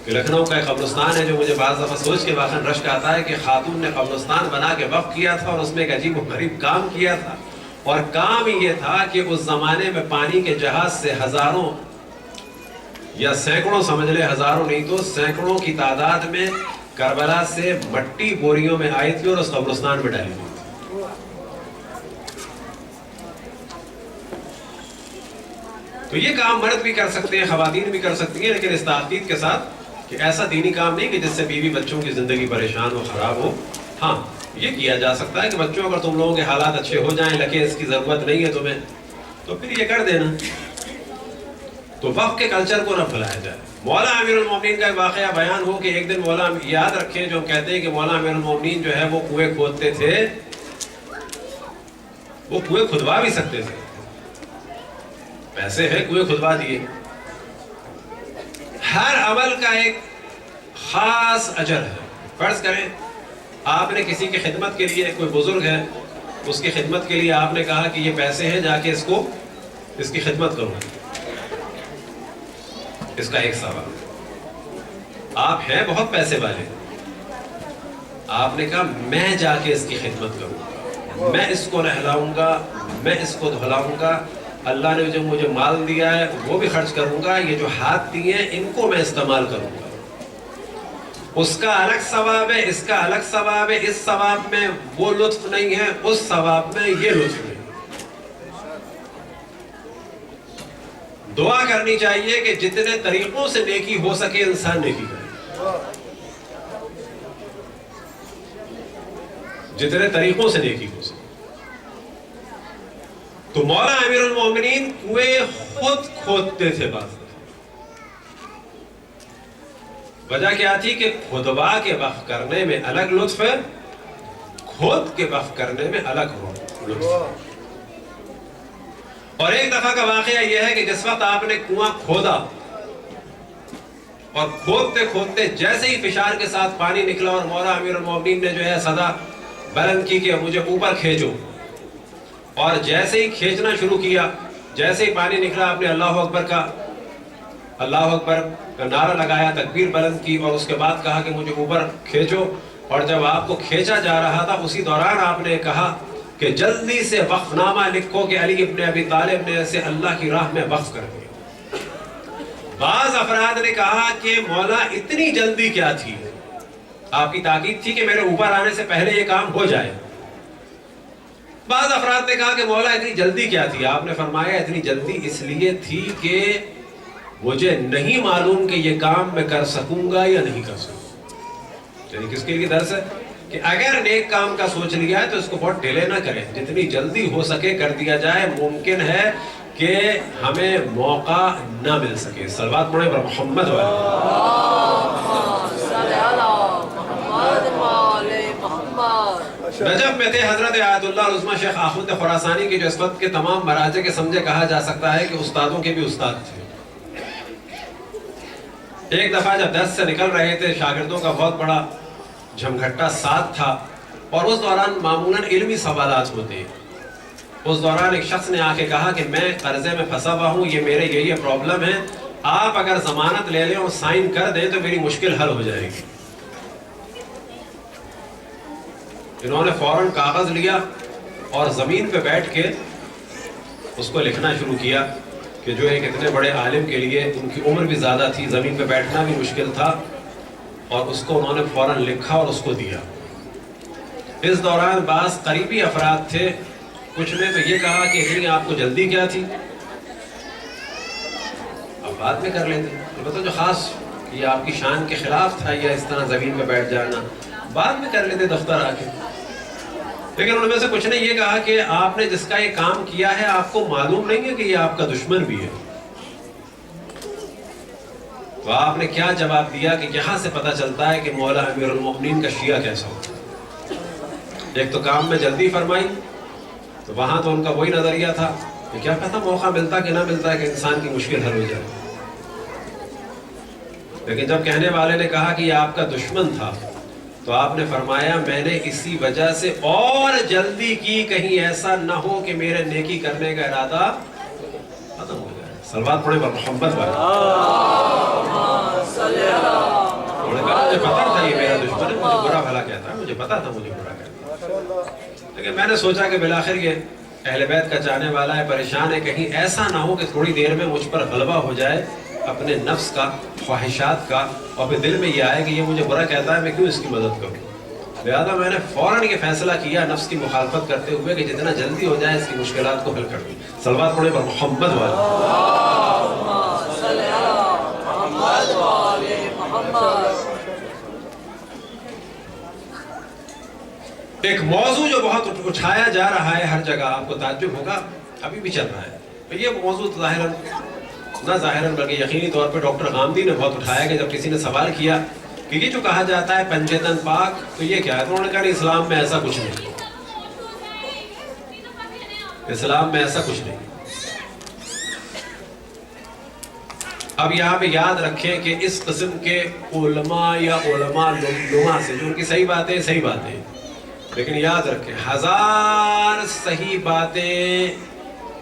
کہ لکھنؤ کا ایک قبرستان ہے جو مجھے بعض دفعہ سوچ کے واقعاً رشک آتا ہے کہ خاتون نے قبرستان بنا کے وقف کیا تھا، اور اس میں ایک عجیب و غریب کام کیا تھا، اور کام یہ تھا کہ اس زمانے میں پانی کے جہاز سے ہزاروں یا سینکڑوں، سمجھ لے ہزاروں نہیں تو سینکڑوں کی تعداد میں کربلا سے مٹی بوریوں میں آئی تھی اور اس قبرستان میں ڈالی ہوئی تھی۔ تو یہ کام مرد بھی کر سکتے ہیں، خواتین بھی کر سکتی ہیں، لیکن اس تاکید کے ساتھ کہ ایسا دینی کام نہیں کہ جس سے بیوی بچوں کی زندگی پریشان و خراب ہو۔ ہاں یہ کیا جا سکتا ہے کہ بچوں اگر تم لوگوں کے حالات اچھے ہو جائیں، لکھے اس کی ضرورت نہیں ہے تمہیں، تو پھر یہ کر دینا۔ تو وقف کے کلچر کو نہ بھلایا جائے۔ مولا امیر المومنین کا ایک واقعہ بیان ہو کہ ایک دن مولا، یاد رکھیں جو کہتے ہیں کہ مولا امیر المومنین جو ہے وہ کنویں کھودتے تھے، وہ کنویں کھدوا بھی سکتے تھے، پیسے ہے کنویں کھدوا دیے۔ ہر عمل کا ایک خاص اجر ہے۔ فرض کریں آپ نے کسی کی خدمت کے لیے، کوئی بزرگ ہے اس کی خدمت کے لیے آپ نے کہا کہ یہ پیسے ہیں، جا کے اس کی خدمت کرو، اس کا ایک ثواب۔ آپ ہیں بہت پیسے والے، آپ نے کہا میں جا کے اس کی خدمت کروں گا، میں اس کو نہلاؤں گا، میں اس کو دھلاؤں گا، اللہ نے جو مجھے مال دیا ہے وہ بھی خرچ کروں گا، یہ جو ہاتھ دیے ہیں ان کو میں استعمال کروں گا۔ اس کا الگ ثواب ہے، اس کا الگ ثواب ہے، اس ثواب میں وہ لطف نہیں ہے، اس ثواب میں یہ لطف نہیں۔ دعا کرنی چاہیے کہ جتنے طریقوں سے نیکی ہو سکے انسان نیکی کرے، جتنے طریقوں سے نیکی ہو سکے۔ تو مولا امیر المومنین کنویں خود کھودتے تھے بعض دفعہ۔ وجہ کیا تھی کہ کھدوا کے وقف کرنے میں الگ لطف ہے، کھود کے وقف کرنے میں الگ لطف ہے۔ اور ایک دفعہ کا واقعہ یہ ہے کہ جس وقت آپ نے کنواں کھودا اور کھودتے کھودتے جیسے ہی فشار کے ساتھ پانی نکلا اور مولا امیر المومنین نے جو ہے صدا بلند کی کہ مجھے اوپر کھینچو، اور جیسے ہی کھینچنا شروع کیا، جیسے ہی پانی نکلا آپ نے اللہ اکبر کا نعرہ لگایا، تکبیر بلند کی، اور اس کے بعد کہا کہ مجھے اوپر کھینچو، اور جب آپ کو کھینچا جا رہا تھا اسی دوران آپ نے کہا کہ جلدی سے وقف نامہ لکھو کہ علی ابن ابی طالب نے اسے اللہ کی راہ میں وقف کر دیا۔ بعض افراد نے کہا کہ مولا اتنی جلدی کیا تھی، آپ کی تاکید تھی کہ میرے اوپر آنے سے پہلے یہ کام ہو جائے۔ بعض افراد نے کہا کہ مولا اتنی جلدی کیا تھی، آپ نے فرمایا اتنی جلدی اس لیے تھی کہ مجھے نہیں معلوم کہ یہ کام میں کر سکوں گا یا نہیں کر سکوں۔ یعنی کس کے لیے درس ہے کہ اگر نیک کام کا سوچ لیا ہے تو اس کو بہت ڈیلے نہ کریں، جتنی جلدی ہو سکے کر دیا جائے۔ ممکن ہے کہ ہمیں موقع نہ مل سکے۔ صلوات پڑھیں پر محمد نجف میں تھے حضرت آیت اللہ العظمہ شیخ آخوند خراسانی کے جو اس وقت کے تمام مراجع کے سمجھے کہا جا سکتا ہے کہ استادوں کے بھی استاد تھے۔ ایک دفعہ جب درس سے نکل رہے تھے، شاگردوں کا بہت بڑا جھمگھٹا ساتھ تھا، اور اس دوران معمولاً علمی سوالات ہوتے ہیں۔ اس دوران ایک شخص نے آ کے کہا کہ میں قرضے میں پھنسا ہوا ہوں، یہ میرے یہ پرابلم ہے، آپ اگر ضمانت لے لیں اور سائن کر دیں تو میری مشکل حل ہو جائے گی۔ انہوں نے فوراً کاغذ لیا اور زمین پہ بیٹھ کے اس کو لکھنا شروع کیا کہ جو ایک اتنے بڑے عالم کے لیے ان کی عمر بھی زیادہ تھی، زمین پہ بیٹھنا بھی مشکل تھا، اور اس کو انہوں نے فوراً لکھا اور اس کو دیا۔ اس دوران بعض قریبی افراد تھے، کچھ نے تو یہ کہا کہ اتنی آپ کو جلدی کیا تھی، اب بعد میں کر لیتے، البتہ جو خاص یہ آپ کی شان کے خلاف تھا یا اس طرح زمین پہ بیٹھ جانا، بعد میں کر لیتے دفتر آ کے۔ لیکن ان میں سے کچھ نے یہ کہا کہ آپ نے جس کا یہ کام کیا ہے آپ کو معلوم نہیں ہے کہ یہ آپ کا دشمن بھی ہے؟ تو آپ نے کیا جواب دیا کہ یہاں سے پتہ چلتا ہے کہ مولا امیر المؤمنین کا شیعہ کیسا ہوتا ہے۔ ایک تو کام میں جلدی فرمائی، تو وہاں تو ان کا وہی نظریہ تھا کہ کیا پتہ موقع ملتا کہ نہ ملتا ہے کہ انسان کی مشکل حل ہو جائے۔ لیکن جب کہنے والے نے کہا کہ یہ آپ کا دشمن تھا تو آپ نے فرمایا میں نے اسی وجہ سے اور جلدی کی کہیں ایسا نہ ہو کہ میرے نیکی کرنے کا ارادہ ختم ہو جائے۔ صلوات پڑھیں پر محمد والے۔ انہوں نے کہا مجھے پتا تھا یہ میرا دشمن ہے، مجھے برا بھلا کہتا ہے، مجھے پتا تھا مجھے برا کہتا ہے، لیکن میں نے سوچا کہ بالآخر یہ اہل بیت کا چاہنے والا ہے، پریشان ہے، کہیں ایسا نہ ہو کہ تھوڑی دیر میں مجھ پر غلبہ ہو جائے اپنے نفس کا، خواہشات کا، اور پھر دل میں یہ آئے کہ یہ مجھے برا کہتا ہے، میں کیوں اس کی مدد کروں۔ لہذا میں نے فوراً یہ فیصلہ کیا نفس کی مخالفت کرتے ہوئے کہ جتنا جلدی ہو جائے اس کی مشکلات کو حل کر دوں۔ صلوات پڑھیں پر محمد والے۔ ایک موضوع جو بہت اٹھایا جا رہا ہے ہر جگہ، آپ کو تعجب ہوگا ابھی بھی چل رہا ہے، یہ موضوع ظاہراً بلکہ یقینی طور پہ ڈاکٹر غامدی نے بہت اٹھایا کہ جب کسی نے سوال کیا کہ یہ جو کہا جاتا ہے پنجتن پاک تو یہ کیا ہے، تو انہوں نے کہا نہیں، اسلام میں ایسا کچھ نہیں، اسلام میں ایسا کچھ نہیں۔ اب یہاں پہ یاد رکھیں کہ اس قسم کے علماء یا علماء لغا سے جو ان کی صحیح باتیں، لیکن یاد رکھیں ہزار صحیح باتیں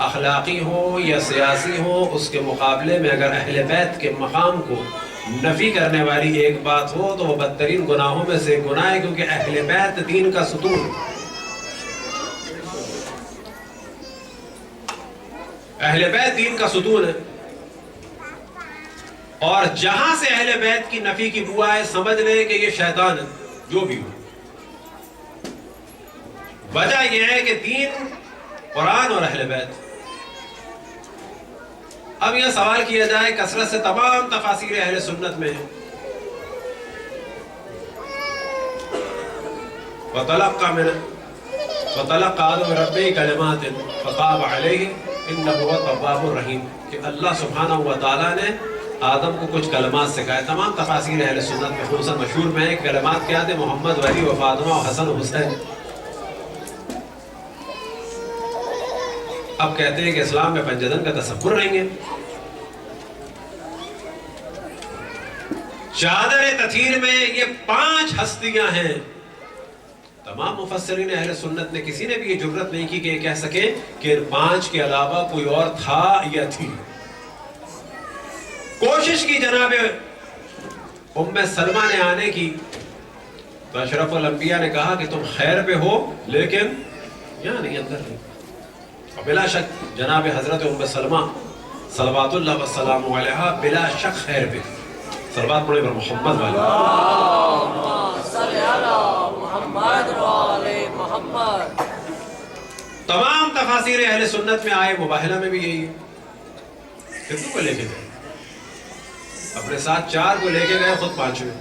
اخلاقی ہوں یا سیاسی ہوں، اس کے مقابلے میں اگر اہل بیت کے مقام کو نفی کرنے والی ایک بات ہو تو وہ بدترین گناہوں میں سے گناہ ہے، کیونکہ اہل بیت دین کا ستون، اہل بیت دین کا ستون ہے، اور جہاں سے اہل بیت کی نفی کی بو آئے سمجھ لیں کہ یہ شیطان ہے، جو بھی ہو۔ وجہ یہ ہے کہ دین قرآن اور اہل بیت۔ اب یہ سوال کیا جائے کثرت سے تمام تفاسیر اہل سنت میں ہے، وَتَلَقَّى آدَمُ رَبِّهِ كَلِمَاتٍ فَتَابَ عَلَيْهِ إِنَّهُ هُوَ التَّوَّابُ الرَّحِيمُ کہ اللہ سبحانہ وتعالیٰ نے آدم کو کچھ کلمات سکھائے۔ تمام تفاسیر اہل سنت میں خصوصاً مشہور میں ہے کہ کلمات کیا تھے، محمد و علی و فاطمہ و حسن و حسین۔ اب کہتے ہیں کہ اسلام میں پنجتن کا تصور نہیں ہے۔ چادر تطہیر میں یہ 5 ہستیاں ہیں۔ تمام مفسرین اہل سنت نے کسی نے بھی یہ جرت نہیں کی کہ یہ کہہ سکے کہ 5 کے علاوہ کوئی اور تھا یا تھی۔ کوشش کی جناب ام سلمہ نے آنے کی تو اشرف الانبیاء نے کہا کہ تم خیر پہ ہو لیکن یہاں نہیں، اندر نہیں۔ اور بلا شک جناب حضرت ام سلمہ صلوات اللہ والسلام علیہا بلا شک خیر پہ، صلوات پڑھیں پر محمد والے۔ تمام تفاسیر اہل سنت میں آئے، مباہلہ میں بھی یہی ہے۔ کتنوں کو لے کے گئے؟ اپنے ساتھ 4 کو لے کے گئے، خود 5ویں۔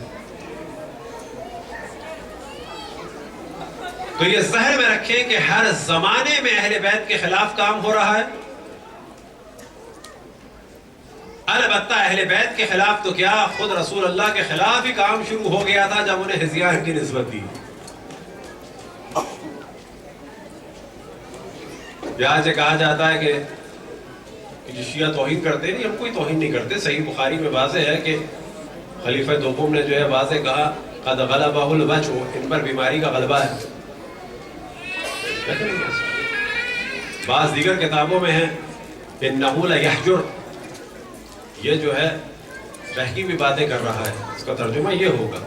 تو یہ ذہن میں رکھیں کہ ہر زمانے میں اہل بیت کے خلاف کام ہو رہا ہے۔ البتہ اہل بیت کے خلاف تو کیا، خود رسول اللہ کے خلاف ہی کام شروع ہو گیا تھا جب انہیں حزیان کی نسبت دی۔ یہاں سے کہا جاتا ہے کہ جو شیعہ توہین کرتے نہیں، ہم کوئی توہین نہیں کرتے۔ صحیح بخاری میں واضح ہے کہ خلیفہ دوم نے جو ہے واضح کہا قد غلبہ الوجع، ان پر بیماری کا غلبہ ہے۔ بعض دیگر کتابوں میں ہے انہ لیحجر، یہ جو ہے بہکی بھی باتیں کر رہا ہے، اس کا ترجمہ یہ ہوگا۔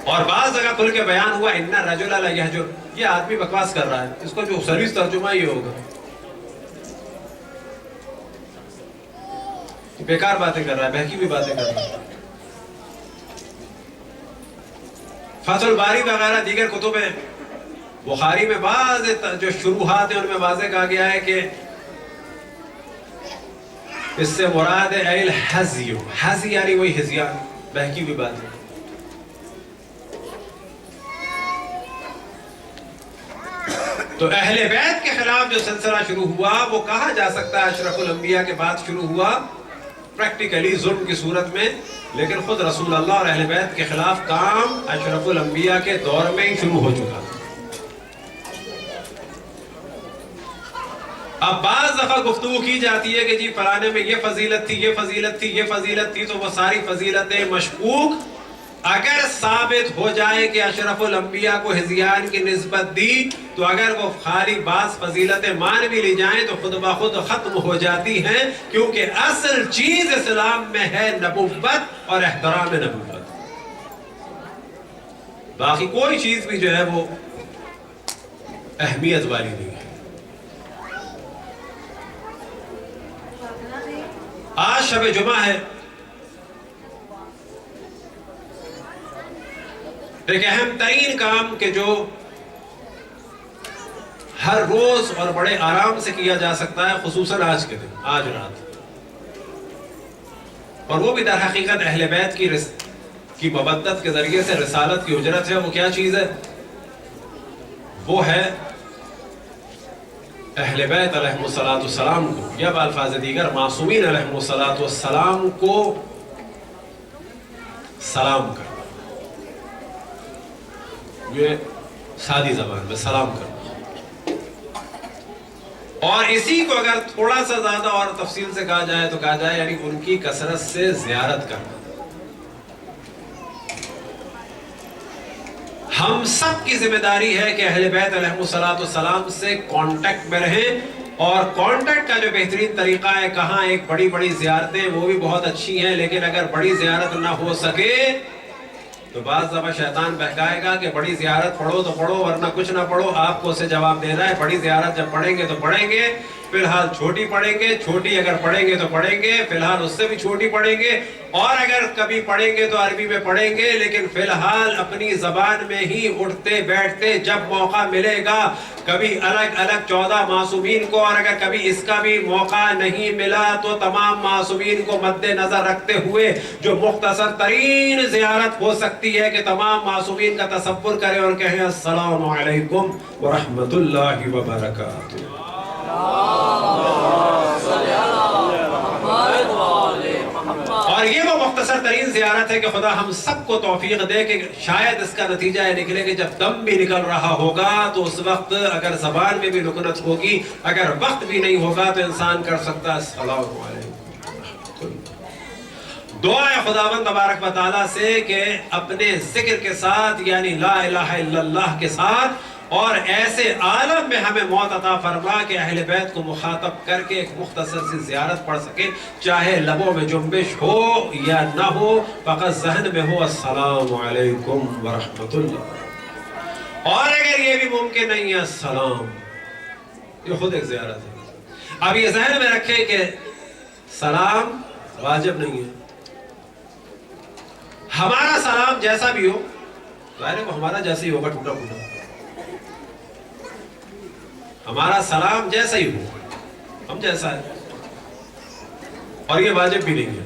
اور بعض جگہ کھل کے بیان ہوا ان الرجل لیہجر، یہ آدمی بکواس کر رہا ہے، اس کو جو سروس ترجمہ یہ ہوگا، بیکار باتیں کر رہا ہے، بہکی بھی باتیں کر رہا ہے۔ فتح الباری وغیرہ دیگر کتب ہیں، بخاری میں بعض جو شروحات ہیں ان میں واضح کہا گیا ہے کہ اس سے مراد ہے الحزی، حزی یعنی وہی ہزیان، بہکی ہوئی باتیں۔ تو اہل بیت کے خلاف جو سلسلہ شروع ہوا وہ کہا جا سکتا ہے اشرف الانبیاء کے بعد شروع ہوا، پریکٹیکلی ظلم کی صورت میں، لیکن خود رسول اللہ اور اہل بیت کے خلاف کام اشرف الانبیاء کے دور میں ہی شروع ہو چکا۔ اب بعض دفعہ گفتگو کی جاتی ہے کہ جی فلانے میں یہ فضیلت تھی، یہ فضیلت تھی، یہ فضیلت تھی، تو وہ ساری فضیلتیں مشکوک اگر ثابت ہو جائے کہ اشرف الانبیاء کو ہزیان کی نسبت دی، تو اگر وہ خالی بعض فضیلتیں مان بھی لی جائیں تو خود بخود ختم ہو جاتی ہیں، کیونکہ اصل چیز اسلام میں ہے نبوت اور احترام نبوت۔ باقی کوئی چیز بھی جو ہے وہ اہمیت والی نہیں ہے۔ آج شب جمعہ ہے، ایک اہم ترین کام کہ جو ہر روز اور بڑے آرام سے کیا جا سکتا ہے، خصوصاً آج کے دن، آج رات، اور وہ بھی در حقیقت اہل بیت کی مودت کے ذریعے سے رسالت کی اجرت ہے۔ وہ کیا چیز ہے؟ وہ ہے اہل بیت علیہ السلام کو، یا بالفاظ دیگر معصومین علیہ السلام کو سلام کرنا، یہ سادی زبان میں سلام کرنا۔ اور اسی کو اگر تھوڑا سا زیادہ اور تفصیل سے کہا جائے تو کہا جائے یعنی ان کی کثرت سے زیارت کرنا۔ ہم سب کی ذمہ داری ہے کہ اہل بیت علیہ السلام سے کانٹیکٹ میں رہیں، اور کانٹیکٹ کا جو بہترین طریقہ ہے، کہاں ایک بڑی بڑی زیارتیں وہ بھی بہت اچھی ہیں، لیکن اگر بڑی زیارت نہ ہو سکے تو بعض دفعہ شیطان بہکائے گا کہ بڑی زیارت پڑھو تو پڑھو ورنہ کچھ نہ پڑھو، آپ کو اسے جواب دینا ہے بڑی زیارت جب پڑھیں گے تو پڑھیں گے، فی الحال چھوٹی پڑھیں گے، چھوٹی اگر پڑھیں گے تو پڑھیں گے، فی الحال اس سے بھی چھوٹی پڑھیں گے، اور اگر کبھی پڑھیں گے تو عربی میں پڑھیں گے، لیکن فی الحال اپنی زبان میں ہی اٹھتے بیٹھتے جب موقع ملے گا، کبھی الگ الگ 14 معصومین کو، اور اگر کبھی اس کا بھی موقع نہیں ملا تو تمام معصومین کو مد نظر رکھتے ہوئے جو مختصر ترین زیارت ہو سکتی ہے کہ تمام معصومین کا تصور کریں اور کہیں السلام علیکم ورحمۃ اللہ وبرکاتہ۔ اور یہ وہ مختصر ترین زیارت ہے کہ خدا ہم سب کو توفیق دے کہ شاید اس کا نتیجہ یہ نکلے کہ جب دم بھی نکل رہا ہوگا تو اس وقت اگر زبان میں بھی لکنت ہوگی، اگر وقت بھی نہیں ہوگا تو انسان کر سکتا ہے السلام علیکم۔ دعا ہے خداوند تبارک و تعالیٰ سے کہ اپنے ذکر کے ساتھ یعنی لا الہ الا اللہ کے ساتھ اور ایسے عالم میں ہمیں موت عطا فرما کہ اہل بیت کو مخاطب کر کے ایک مختصر سی زیارت پڑھ سکے، چاہے لبوں میں جنبش ہو یا نہ ہو، فقط ذہن میں ہو السلام علیکم ورحمۃ اللہ۔ اور اگر یہ بھی ممکن نہیں ہے السلام، یہ خود ایک زیارت ہے۔ اب یہ ذہن میں رکھیں کہ سلام واجب نہیں ہے، ہمارا سلام جیسا بھی ہو، ظاہر ہے وہ ہمارا جیسا ہی ہوگا، ٹوٹا پھوٹا، ہمارا سلام جیسا ہی ہو، ہم جیسا ہے، اور یہ واجب بھی نہیں ہے،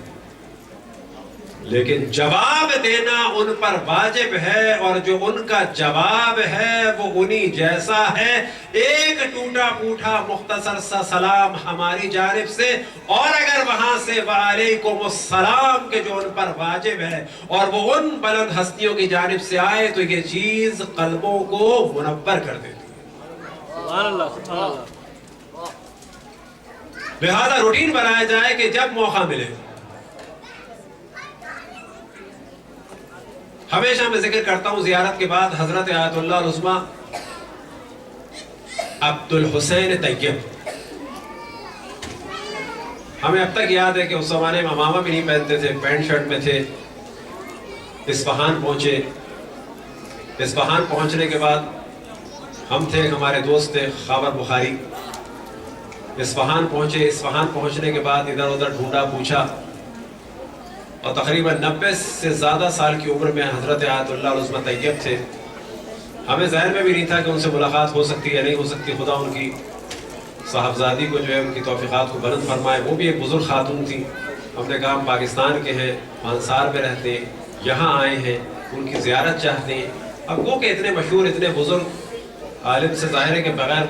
لیکن جواب دینا ان پر واجب ہے، اور جو ان کا جواب ہے وہ انہی جیسا ہے، ایک ٹوٹا پھوٹا مختصر سا سلام ہماری جانب سے، اور اگر وہاں سے وعلیکم السلام کے جو ان پر واجب ہے اور وہ ان بلند ہستیوں کی جانب سے آئے تو یہ چیز قلبوں کو منور کر دیتی ہے۔ لہذا روٹین بنایا جائے کہ جب موقع ملے، ہمیشہ میں ذکر کرتا ہوں زیارت کے بعد حضرت آیت اللہ العظمیٰ عبد الحسین طیب، ہمیں اب تک یاد ہے کہ اس زمانے میں امامہ بھی نہیں پہنتے تھے، پینٹ شرٹ میں تھے، اصفہان پہنچے، اصفہان پہنچنے کے بعد ہم تھے، ہمارے دوست تھے خاور بخاری، اصفہان پہنچے۔ اصفہان پہنچنے کے بعد ادھر ادھر ڈھونڈا پوچھا، اور تقریباً 90 سے زیادہ سال کی عمر میں حضرت آیت اللہ العظمہ طیب تھے۔ ہمیں ذہن میں بھی نہیں تھا کہ ان سے ملاقات ہو سکتی ہے نہیں ہو سکتی، خدا ان کی صاحبزادی کو جو ہے ان کی توفیقات کو بلند فرمائے۔ وہ بھی ایک بزرگ خاتون تھی۔ ہم نے کہا ہم پاکستان کے ہیں، مانسار میں رہتے ہیں، یہاں آئے ہیں، ان کی زیارت چاہتے ہیں۔ اب وہ کہ اتنے مشہور اتنے بزرگ عالم سے ظاہر ہے کہ بغیر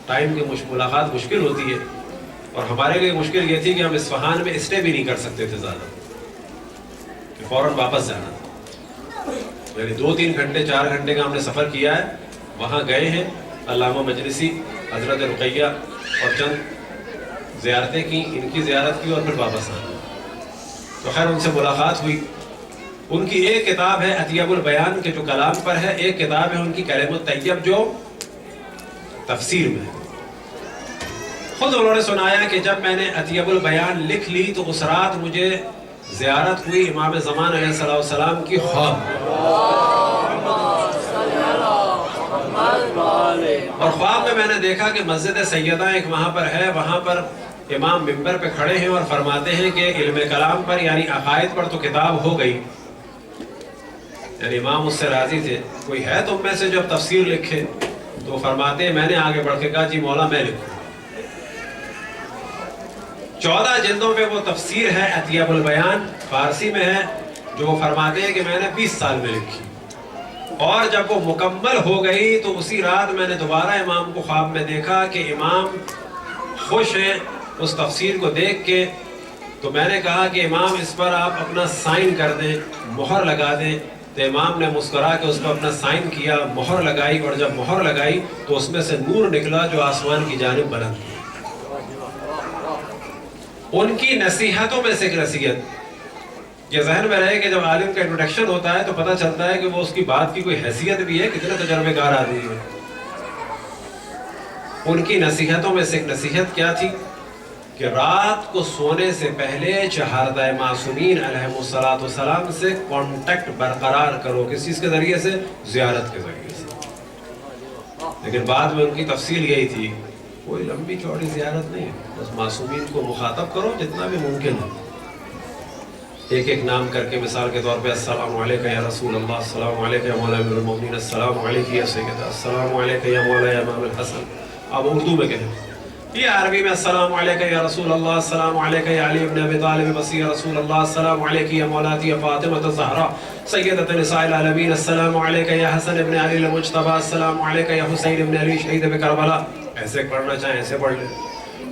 ٹائم کی ملاقات مشکل ہوتی ہے، اور ہمارے لیے مشکل یہ تھی کہ ہم اصفہان میں اسٹے بھی نہیں کر سکتے تھے زیادہ، کہ فوراً واپس جانا تھا۔ یعنی 2-3 گھنٹے 4 گھنٹے کا ہم نے سفر کیا ہے، وہاں گئے ہیں، علامہ مجلسی، حضرت رقیہ اور چند زیارتیں کی، ان کی زیارت کی اور پھر واپس آنا۔ تو خیر ان سے ملاقات ہوئی۔ ان کی ایک کتاب ہے اطیب البیان کے جو کلام پر ہے، ایک کتاب ہے ان کی کلم الطیب جو تفسیر میں ہے۔ خود انہوں نے سنایا کہ جب میں نے اطیب البیان لکھ لی تو اس رات مجھے زیارت ہوئی امام زمان علیہ السلام کی خواب میں، اور خواب میں نے دیکھا کہ مسجد سیدہ ایک وہاں پر ہے، وہاں پر امام منبر پہ کھڑے ہیں اور فرماتے ہیں کہ علم کلام پر یعنی عقائد پر تو کتاب ہو گئی، یعنی امام اس سے راضی تھے، کوئی ہے تم میں سے جو اب تفسیر لکھے؟ تو فرماتے ہیں میں نے آگے بڑھ کے کہا جی مولا میں لکھوں۔ 14 جلدوں پہ وہ تفسیر ہے اطیب البیان، فارسی میں ہے، جو وہ فرماتے ہیں کہ میں نے 20 سال میں لکھی، اور جب وہ مکمل ہو گئی تو اسی رات میں نے دوبارہ امام کو خواب میں دیکھا کہ امام خوش ہیں اس تفسیر کو دیکھ کے۔ تو میں نے کہا کہ امام اس پر آپ اپنا سائن کر دیں، مہر لگا دیں۔ تو امام نے مسکرا کے اس پر اپنا سائن کیا، مہر لگائی، اور جب مہر لگائی تو اس میں سے نور نکلا جو آسمان کی جانب بلند ہوا۔ ان کی نصیحتوں میں سے ایک نصیحت یہ ذہن میں رہے کہ جب عالم کا انٹروڈکشن ہوتا ہے تو پتہ چلتا ہے کہ وہ اس کی بات کی کوئی حیثیت بھی ہے، کتنے تجربے کار آدمی ہے۔ ان کی نصیحتوں میں سے ایک نصیحت کیا تھی کہ رات کو سونے سے پہلے چہاردہ معصومین علیہ السلام سے کانٹیکٹ برقرار کرو۔ کس چیز کے ذریعے سے؟ زیارت کے ذریعے سے۔ لیکن بعد میں ان کی تفصیل یہی تھی، کوئی لمبی چوڑی زیارت نہیں ہے، بس معصومین کو مخاطب کرو جتنا بھی ممکن ہے، ایک ایک نام کر کے، مثال کے طور پہ السلام علیکہ یا رسول اللہ، السلام علیکہ یا مولا امیر المومنین، السلام علیکہ یا سیدہ، السلام علیکہ یا مولا یا امام الحسن۔ اب اردو میں کہیں، یہ عربی میں السلام علیکہ یا رسول اللہ، السلام علیکہ یا علی ابن ابی طالب وصی رسول اللہ، السلام علیکہ یا مولاتی فاطمہ الزہرا سیدۃ نساء العالمین، السلام علیکہ یا حسن ابن علی المجتبی، السلام علیکہ یا حسین ابن علی شہید بکربلا۔ ایسے پڑھنا چاہیں ایسے پڑھ لیں،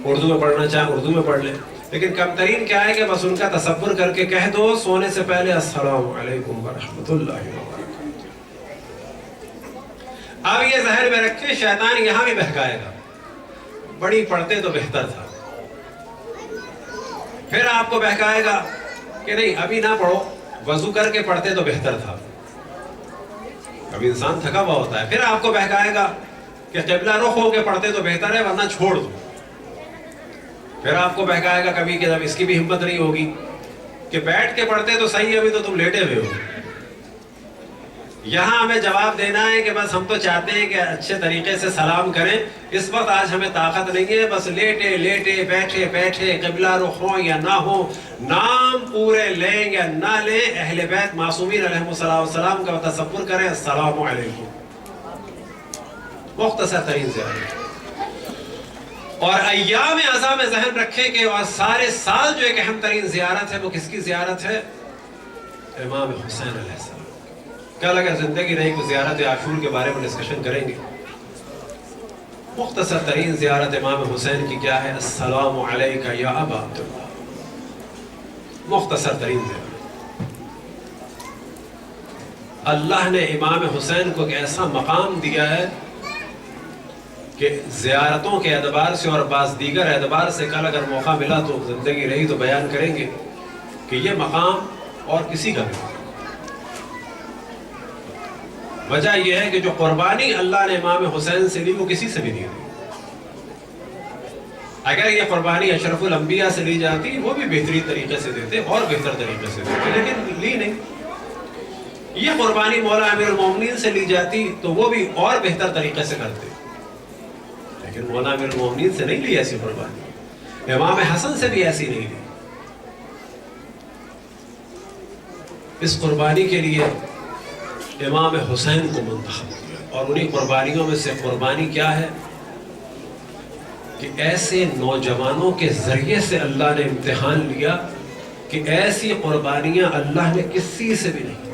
اردو میں پڑھنا چاہیں اردو میں پڑھ لیں، لیکن کم ترین کیا ہے کہ بس ان کا تصور کر کے کہہ دو سونے سے پہلے السلام علیکم ورحمۃ اللہ وبرکاتہ۔ اب یہ ذہن میں رکھیں شیطان یہاں بھی بہکائے گا، بڑی پڑھتے تو بہتر تھا، پھر آپ کو بہکائے گا کہ نہیں ابھی نہ پڑھو، وضو کر کے پڑھتے تو بہتر تھا۔ ابھی انسان تھکا ہوا ہوتا ہے، پھر آپ کو بہکائے گا کہ قبلہ رخ ہو کے پڑھتے تو بہتر ہے ورنہ چھوڑ دو۔ پھر آپ کو بہکائے گا کبھی کہ جب اس کی بھی ہمت نہیں ہوگی کہ بیٹھ کے پڑھتے تو صحیح، ابھی تو تم لیٹے ہوئے ہو۔ یہاں ہمیں جواب دینا ہے کہ بس ہم تو چاہتے ہیں کہ اچھے طریقے سے سلام کریں، اس وقت آج ہمیں طاقت نہیں ہے، بس لیٹے لیٹے بیٹھے بیٹھے قبلہ رخ ہو یا نہ ہو، نام پورے لیں یا نہ لیں، اہل بیت معصومین علیہ السلام کا تصور کریں، السلام علیکم، مختصر ترین زیارت۔ اور ایام عزا میں ذہن رکھیں کہ اور سارے سال جو ایک اہم ترین زیارت ہے وہ کس کی زیارت ہے؟ امام حسین علیہ السلام۔ کل اگر زندگی رہی کو زیارت عاشور کے بارے میں ڈسکشن کریں گے۔ مختصر ترین زیارت امام حسین کی کیا ہے؟ السلام علیکہ یا ابا عبداللہ، مختصر ترین زیارت۔ اللہ نے امام حسین کو ایک ایسا مقام دیا ہے کہ زیارتوں کے اعتبار سے اور بعض دیگر اعتبار سے کل اگر موقع ملا تو زندگی رہی تو بیان کریں گے کہ یہ مقام اور کسی کا نہیں۔ وجہ یہ ہے کہ جو قربانی اللہ نے امام حسین سے لی وہ کسی سے بھی نہیں لی۔ اگر یہ قربانی اشرف الانبیاء سے لی جاتی وہ بھی بہترین طریقے سے دیتے اور بہتر طریقے سے دیتے، لیکن لی نہیں۔ یہ قربانی مولا امیر المومنین سے لی جاتی تو وہ بھی اور بہتر طریقے سے کرتے، لیکن مولا امیر المومنین سے نہیں لی ایسی قربانی، امام حسن سے بھی ایسی نہیں لی۔ اس قربانی کے لیے امام حسین کو منتخب کیا، اور انہی قربانیوں میں سے قربانی کیا ہے کہ ایسے نوجوانوں کے ذریعے سے اللہ نے امتحان لیا کہ ایسی قربانیاں اللہ نے کسی سے بھی نہیں۔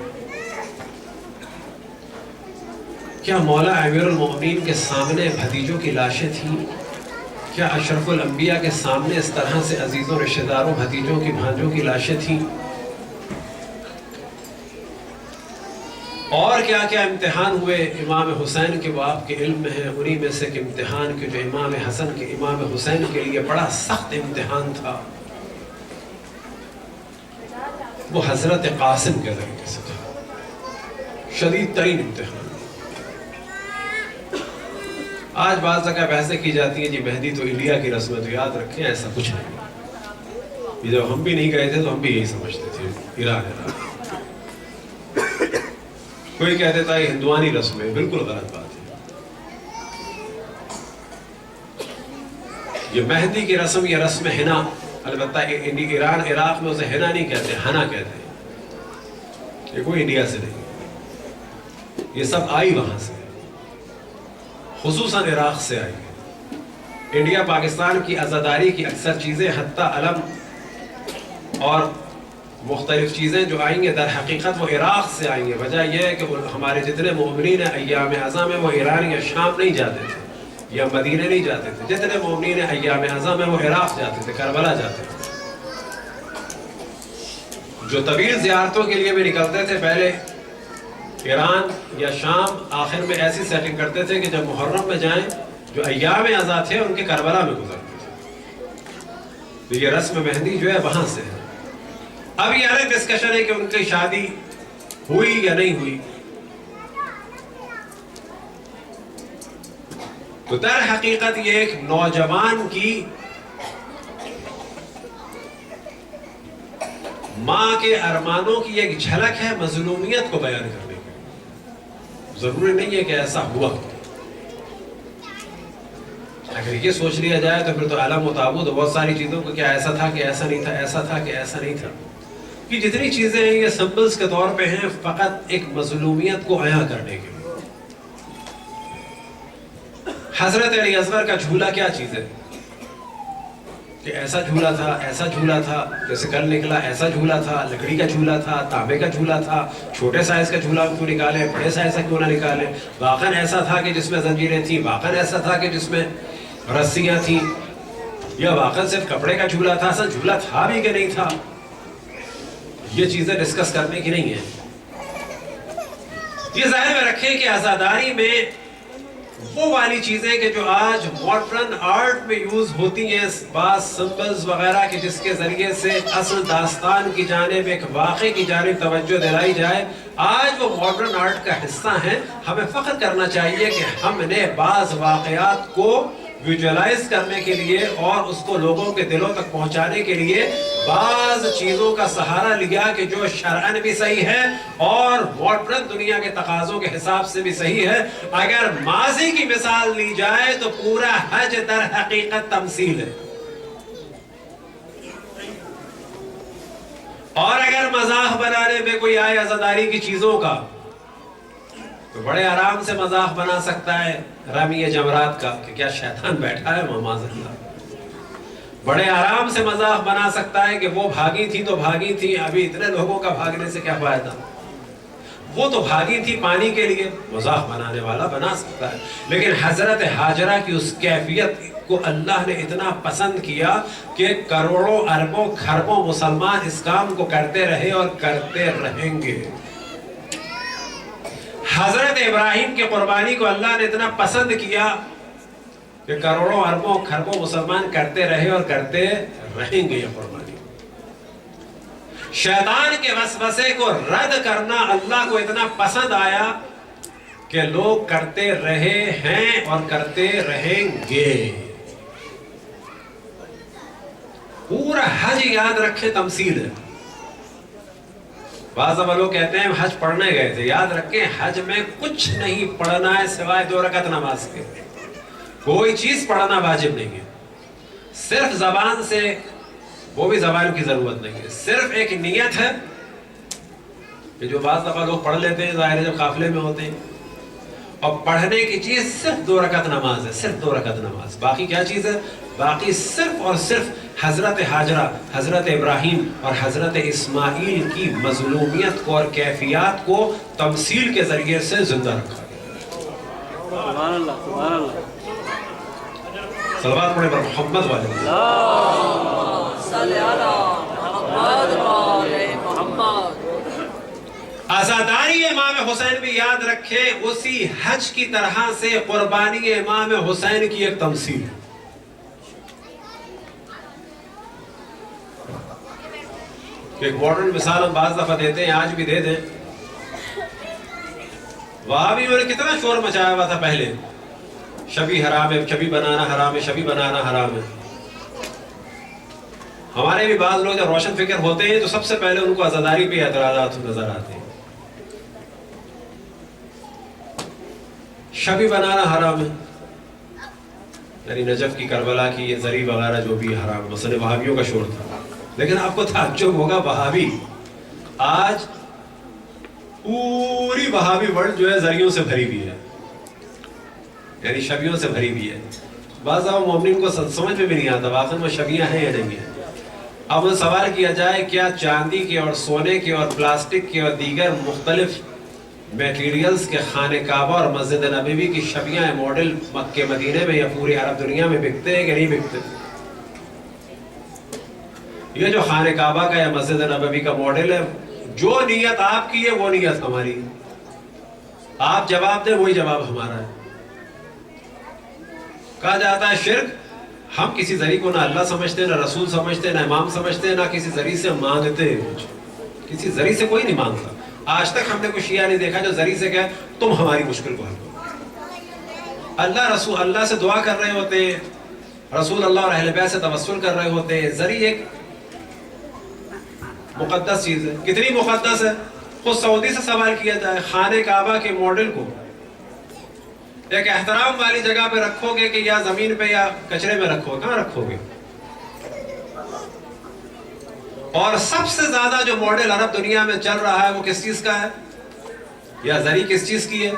کیا مولا امیر المومنین کے سامنے بھتیجوں کی لاشیں تھیں؟ کیا اشرف الانبیاء کے سامنے اس طرح سے عزیزوں، رشتہ داروں، بھتیجوں کی، بھانجوں کی لاشیں تھیں؟ اور کیا کیا امتحان ہوئے امام حسین کے، وہ آپ کے علم میں ہیں۔ انہی میں سے کہ امتحان کے جو امام حسن کے، امام حسین کے لیے بڑا سخت امتحان تھا، وہ حضرت قاسم کے ذریعے سے تھا، شدید ترین امتحان۔ آج بعض جگہ بحثیں کی جاتی ہیں جی مہدی تو انڈیا کی رسم ہے، تو یاد رکھیں ایسا کچھ نہیں۔ یہ جب ہم بھی نہیں گئے تھے تو ہم بھی یہی سمجھتے تھے ایران۔ کوئی کہہ دیتا ہے یہ ہندوانی رسم ہے، بالکل غلط بات ہے۔ یہ مہدی کی رسم، یہ رسم حنا، البتہ ایران عراق میں اسے حنا نہیں کہتے، حنا کہتے ہیں۔ یہ کوئی انڈیا سے نہیں، یہ سب آئی وہاں سے، خصوصاً عراق سے آئی ہے۔ انڈیا پاکستان کی عزاداری کی اکثر چیزیں، حتیٰ علم اور مختلف چیزیں جو آئیں گے در حقیقت وہ عراق سے آئیں گے۔ وجہ یہ ہے کہ ہمارے جتنے مومنین ایام اعظم میں وہ ایران یا شام نہیں جاتے تھے یا مدینہ نہیں جاتے تھے، جتنے مومنین ایام اعظم میں وہ عراق جاتے تھے، کربلا جاتے تھے۔ جو طویل زیارتوں کے لیے بھی نکلتے تھے پہلے ایران یا شام، آخر میں ایسی سیٹنگ کرتے تھے کہ جب محرم میں جائیں، جو ایام اعزا تھے ان کے کربلا میں گزرتے تھے۔ تو یہ رسم مہندی جو ہے وہاں سے ہے۔ اب یہ الگ ڈسکشن ہے کہ ان کی شادی ہوئی یا نہیں ہوئی۔ تو در حقیقت یہ ایک نوجوان کی ماں کے ارمانوں کی ایک جھلک ہے مظلومیت کو بیان کرنے کی۔ ضروری نہیں ہے کہ ایسا ہوا، اگر یہ سوچ لیا جائے تو پھر تو علم و تابوت بہت ساری چیزوں کو، کیا ایسا تھا کہ ایسا نہیں تھا، ایسا تھا کہ ایسا نہیں تھا، کہ جتنی چیزیں ہیں یہ سمبلز کے طور پہ ہیں فقط ایک مظلومیت کو عیاں کرنے کے لیے۔ حضرت علی اصغر کا جھولا کیا چیز ہے کہ ایسا جھولا تھا، ایسا جھولا تھا، جیسے کل نکلا ایسا جھولا تھا، لکڑی کا جھولا تھا، تانبے کا جھولا تھا، چھوٹے سائز کا جھولا کیوں نکالے، بڑے سائز کا کیوں نہ نکالے، واقعاً ایسا تھا کہ جس میں زنجیریں تھیں، واقعاً ایسا تھا کہ جس میں رسیاں تھیں، یا واقعاً صرف کپڑے کا جھولا تھا، اصل جھولا تھا بھی کہ نہیں تھا۔ یہ چیزیں ڈسکس کرنے کی نہیں ہیں۔ یہ ذہن میں رکھیں کہ عزاداری میں وہ والی چیزیں کہ جو آج ماڈرن آرٹ میں یوز ہوتی ہیں، بعض سمبلز وغیرہ کہ جس کے ذریعے سے اصل داستان کی جانب، ایک واقعے کی جانب توجہ دلائی جائے، آج وہ ماڈرن آرٹ کا حصہ ہیں۔ ہمیں فخر کرنا چاہیے کہ ہم نے بعض واقعات کو ویژوائز کرنے کے لیے اور اس کو لوگوں کے دلوں تک پہنچانے کے لیے بعض چیزوں کا سہارا لیا کہ جو شرعاً بھی صحیح ہے اور ماڈرن دنیا کے تقاضوں کے حساب سے بھی صحیح ہے۔ اگر ماضی کی مثال لی جائے تو پورا حج در حقیقت تمثیل ہے، اور اگر مذاق بنانے میں کوئی آئے عزاداری کی چیزوں کا تو بڑے آرام سے مذاق بنا سکتا ہے رمی جمرات کا کہ کیا شیطان بیٹھا ہے معاذ اللہ، بڑے آرام سے مذاق بنا سکتا ہے کہ وہ بھاگی تھی تو بھاگی تھی، ابھی اتنے لوگوں کا بھاگنے سے کیا فائدہ، وہ تو بھاگی تھی پانی کے لیے، مذاق بنانے والا بنا سکتا ہے۔ لیکن حضرت ہاجرہ کی اس کیفیت کو اللہ نے اتنا پسند کیا کہ کروڑوں اربوں کھربوں مسلمان اس کام کو کرتے رہے اور کرتے رہیں گے۔ حضرت ابراہیم کی قربانی کو اللہ نے اتنا پسند کیا کہ کروڑوں اربوں کھربوں مسلمان کرتے رہے اور کرتے رہیں گے یہ قربانی۔ شیطان کے وسوسے کو رد کرنا اللہ کو اتنا پسند آیا کہ لوگ کرتے رہے ہیں اور کرتے رہیں گے۔ پورا حج یاد رکھے تمثیل ہے، بعض لوگ کہتے ہیں ہم حج پڑھنے گئے تھے. یاد رکھیں حج میں کچھ نہیں پڑھنا ہے سوائے 2 رکعت نماز کے. کوئی چیز پڑھنا واجب نہیں ہے. صرف زبان سے، وہ بھی زبان کی ضرورت نہیں ہے، صرف ایک نیت ہے کہ جو بعض دفعہ لوگ پڑھ لیتے ہیں ظاہر ہے جب قافلے میں ہوتے ہیں. اور پڑھنے کی چیز صرف 2 رکعت نماز ہے، صرف 2 رکعت نماز. باقی کیا چیز ہے؟ باقی صرف اور صرف حضرت ہاجرہ، حضرت ابراہیم اور حضرت اسماعیل کی مظلومیت کو اور کیفیات کو تمثیل کے ذریعے سے زندہ رکھا گیا. سبحان اللہ سبحان اللہ. صلوات پڑھیں پر محمد والے. اللہم صلی علی محمد وعلی محمد. عزاداری امام حسین بھی یاد رکھے اسی حج کی طرح سے قربانی امام حسین کی ایک تمثیل ہے. ایک ماڈرن مثال ہم بعض دفعہ دیتے ہیں، آج بھی دے دیں. وہابیوں نے کتنا شور مچایا ہوا تھا پہلے، شبی حرام ہے، شبی بنانا حرام ہے، شبی بنانا حرام ہے. ہمارے بھی بعض لوگ جب روشن فکر ہوتے ہیں تو سب سے پہلے ان کو عزاداری پہ اعتراضات نظر آتے ہیں. شبی بنانا حرام ہے، یعنی نجف کی کربلا کی یہ زری وغیرہ جو بھی حرام، مثلا وہابیوں کا شور تھا. لیکن آپ کو تعجب ہوگا، وہابی آج پوری وہابی ورلڈ جو ہے زریوں سے بھری ہوئی ہے، یعنی شبیوں سے بھری ہوئی ہے. بعض مومنین کو سمجھ میں بھی نہیں آتا واقعی وہ شبیاں ہیں یا نہیں ہیں. اب سوال کیا جائے کیا چاندی کے اور سونے کے اور پلاسٹک کے اور دیگر مختلف میٹیریلز کے خانہ کعبہ اور مسجد نبوی کی شبیاں ماڈل مکہ مدینے میں یا پوری عرب دنیا میں بکتے ہیں کہ نہیں بکتے؟ یہ جو خانہ کعبہ کا یا مسجد نبوی کا ماڈل ہے، جو نیت آپ کی ہے وہ نیت ہماری ہے. آپ جواب دیں وہی جواب ہمارا ہے. کہا جاتا ہے شرک، ہم کسی ذریعے کو نہ اللہ سمجھتے، نہ رسول سمجھتے، نہ امام سمجھتے، نہ کسی ذریعے سے مانگتے. کسی ذریعے سے کوئی نہیں مانگتا. آج تک ہم نے کوئی شیعہ نہیں دیکھا جو ذریعے سے کہے تم ہماری مشکل کو حل کرو. اللہ رسول اللہ سے دعا کر رہے ہوتے ہیں، رسول اللہ اور اہل بیت سے توسل کر رہے ہوتے ہیں. ذریعے ایک مقدس چیز ہے. کتنی مقدس ہے؟ خود سعودی سے سوال کیا جائے، خانہ کعبہ کے ماڈل کو ایک احترام والی جگہ پہ رکھو گے کہ یا زمین پہ یا کچرے میں رکھو گے؟ کہاں رکھو گے؟ اور سب سے زیادہ جو ماڈل عرب دنیا میں چل رہا ہے وہ کس چیز کا ہے؟ یا زری کس چیز کی ہے؟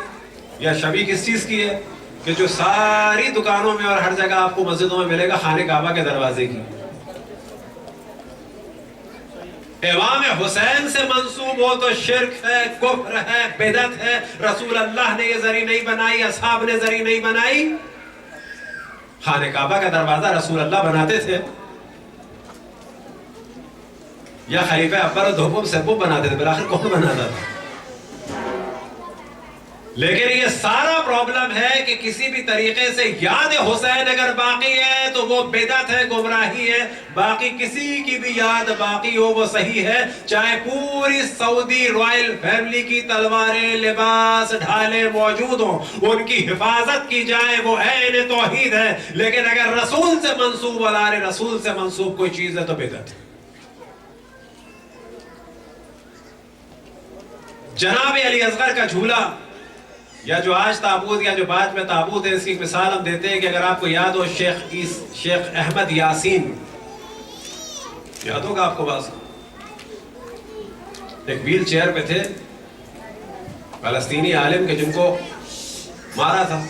یا شبی کس چیز کی ہے؟ کہ جو ساری دکانوں میں اور ہر جگہ آپ کو مسجدوں میں ملے گا خانہ کعبہ کے دروازے کی. امام حسین سے منسوب ہو تو شرک ہے، کفر ہے، بدعت ہے. رسول اللہ نے یہ زری نہیں بنائی، اصحاب نے زری نہیں بنائی. خانہ کعبہ کا دروازہ رسول اللہ بناتے تھے یا خلیفہ اکبر اور دھوپم سبب بناتے تھے؟ بالآخر کون بناتا تھا؟ لیکن یہ سارا پرابلم ہے کہ کسی بھی طریقے سے یاد حسین اگر باقی ہے تو وہ بدعت ہے، گمراہی ہے. باقی کسی کی بھی یاد باقی ہو وہ صحیح ہے، چاہے پوری سعودی رائل فیملی کی تلواریں، لباس، ڈھالیں موجود ہوں، ان کی حفاظت کی جائے، وہ عین توحید ہے. لیکن اگر رسول سے منسوب والارے رسول سے منسوب کوئی چیز ہے تو بدعت ہے. جناب علی اصغر کا جھولا یا جو آج تابوت یا جو بعد میں تابوت ہے، اس کی مثال ہم دیتے ہیں کہ اگر آپ کو یاد ہو شیخ احمد یاسین، یاد ہوگا آپ کو بس، ایک ویل چیئر پہ تھے، فلسطینی عالم کے جن کو مارا تھا.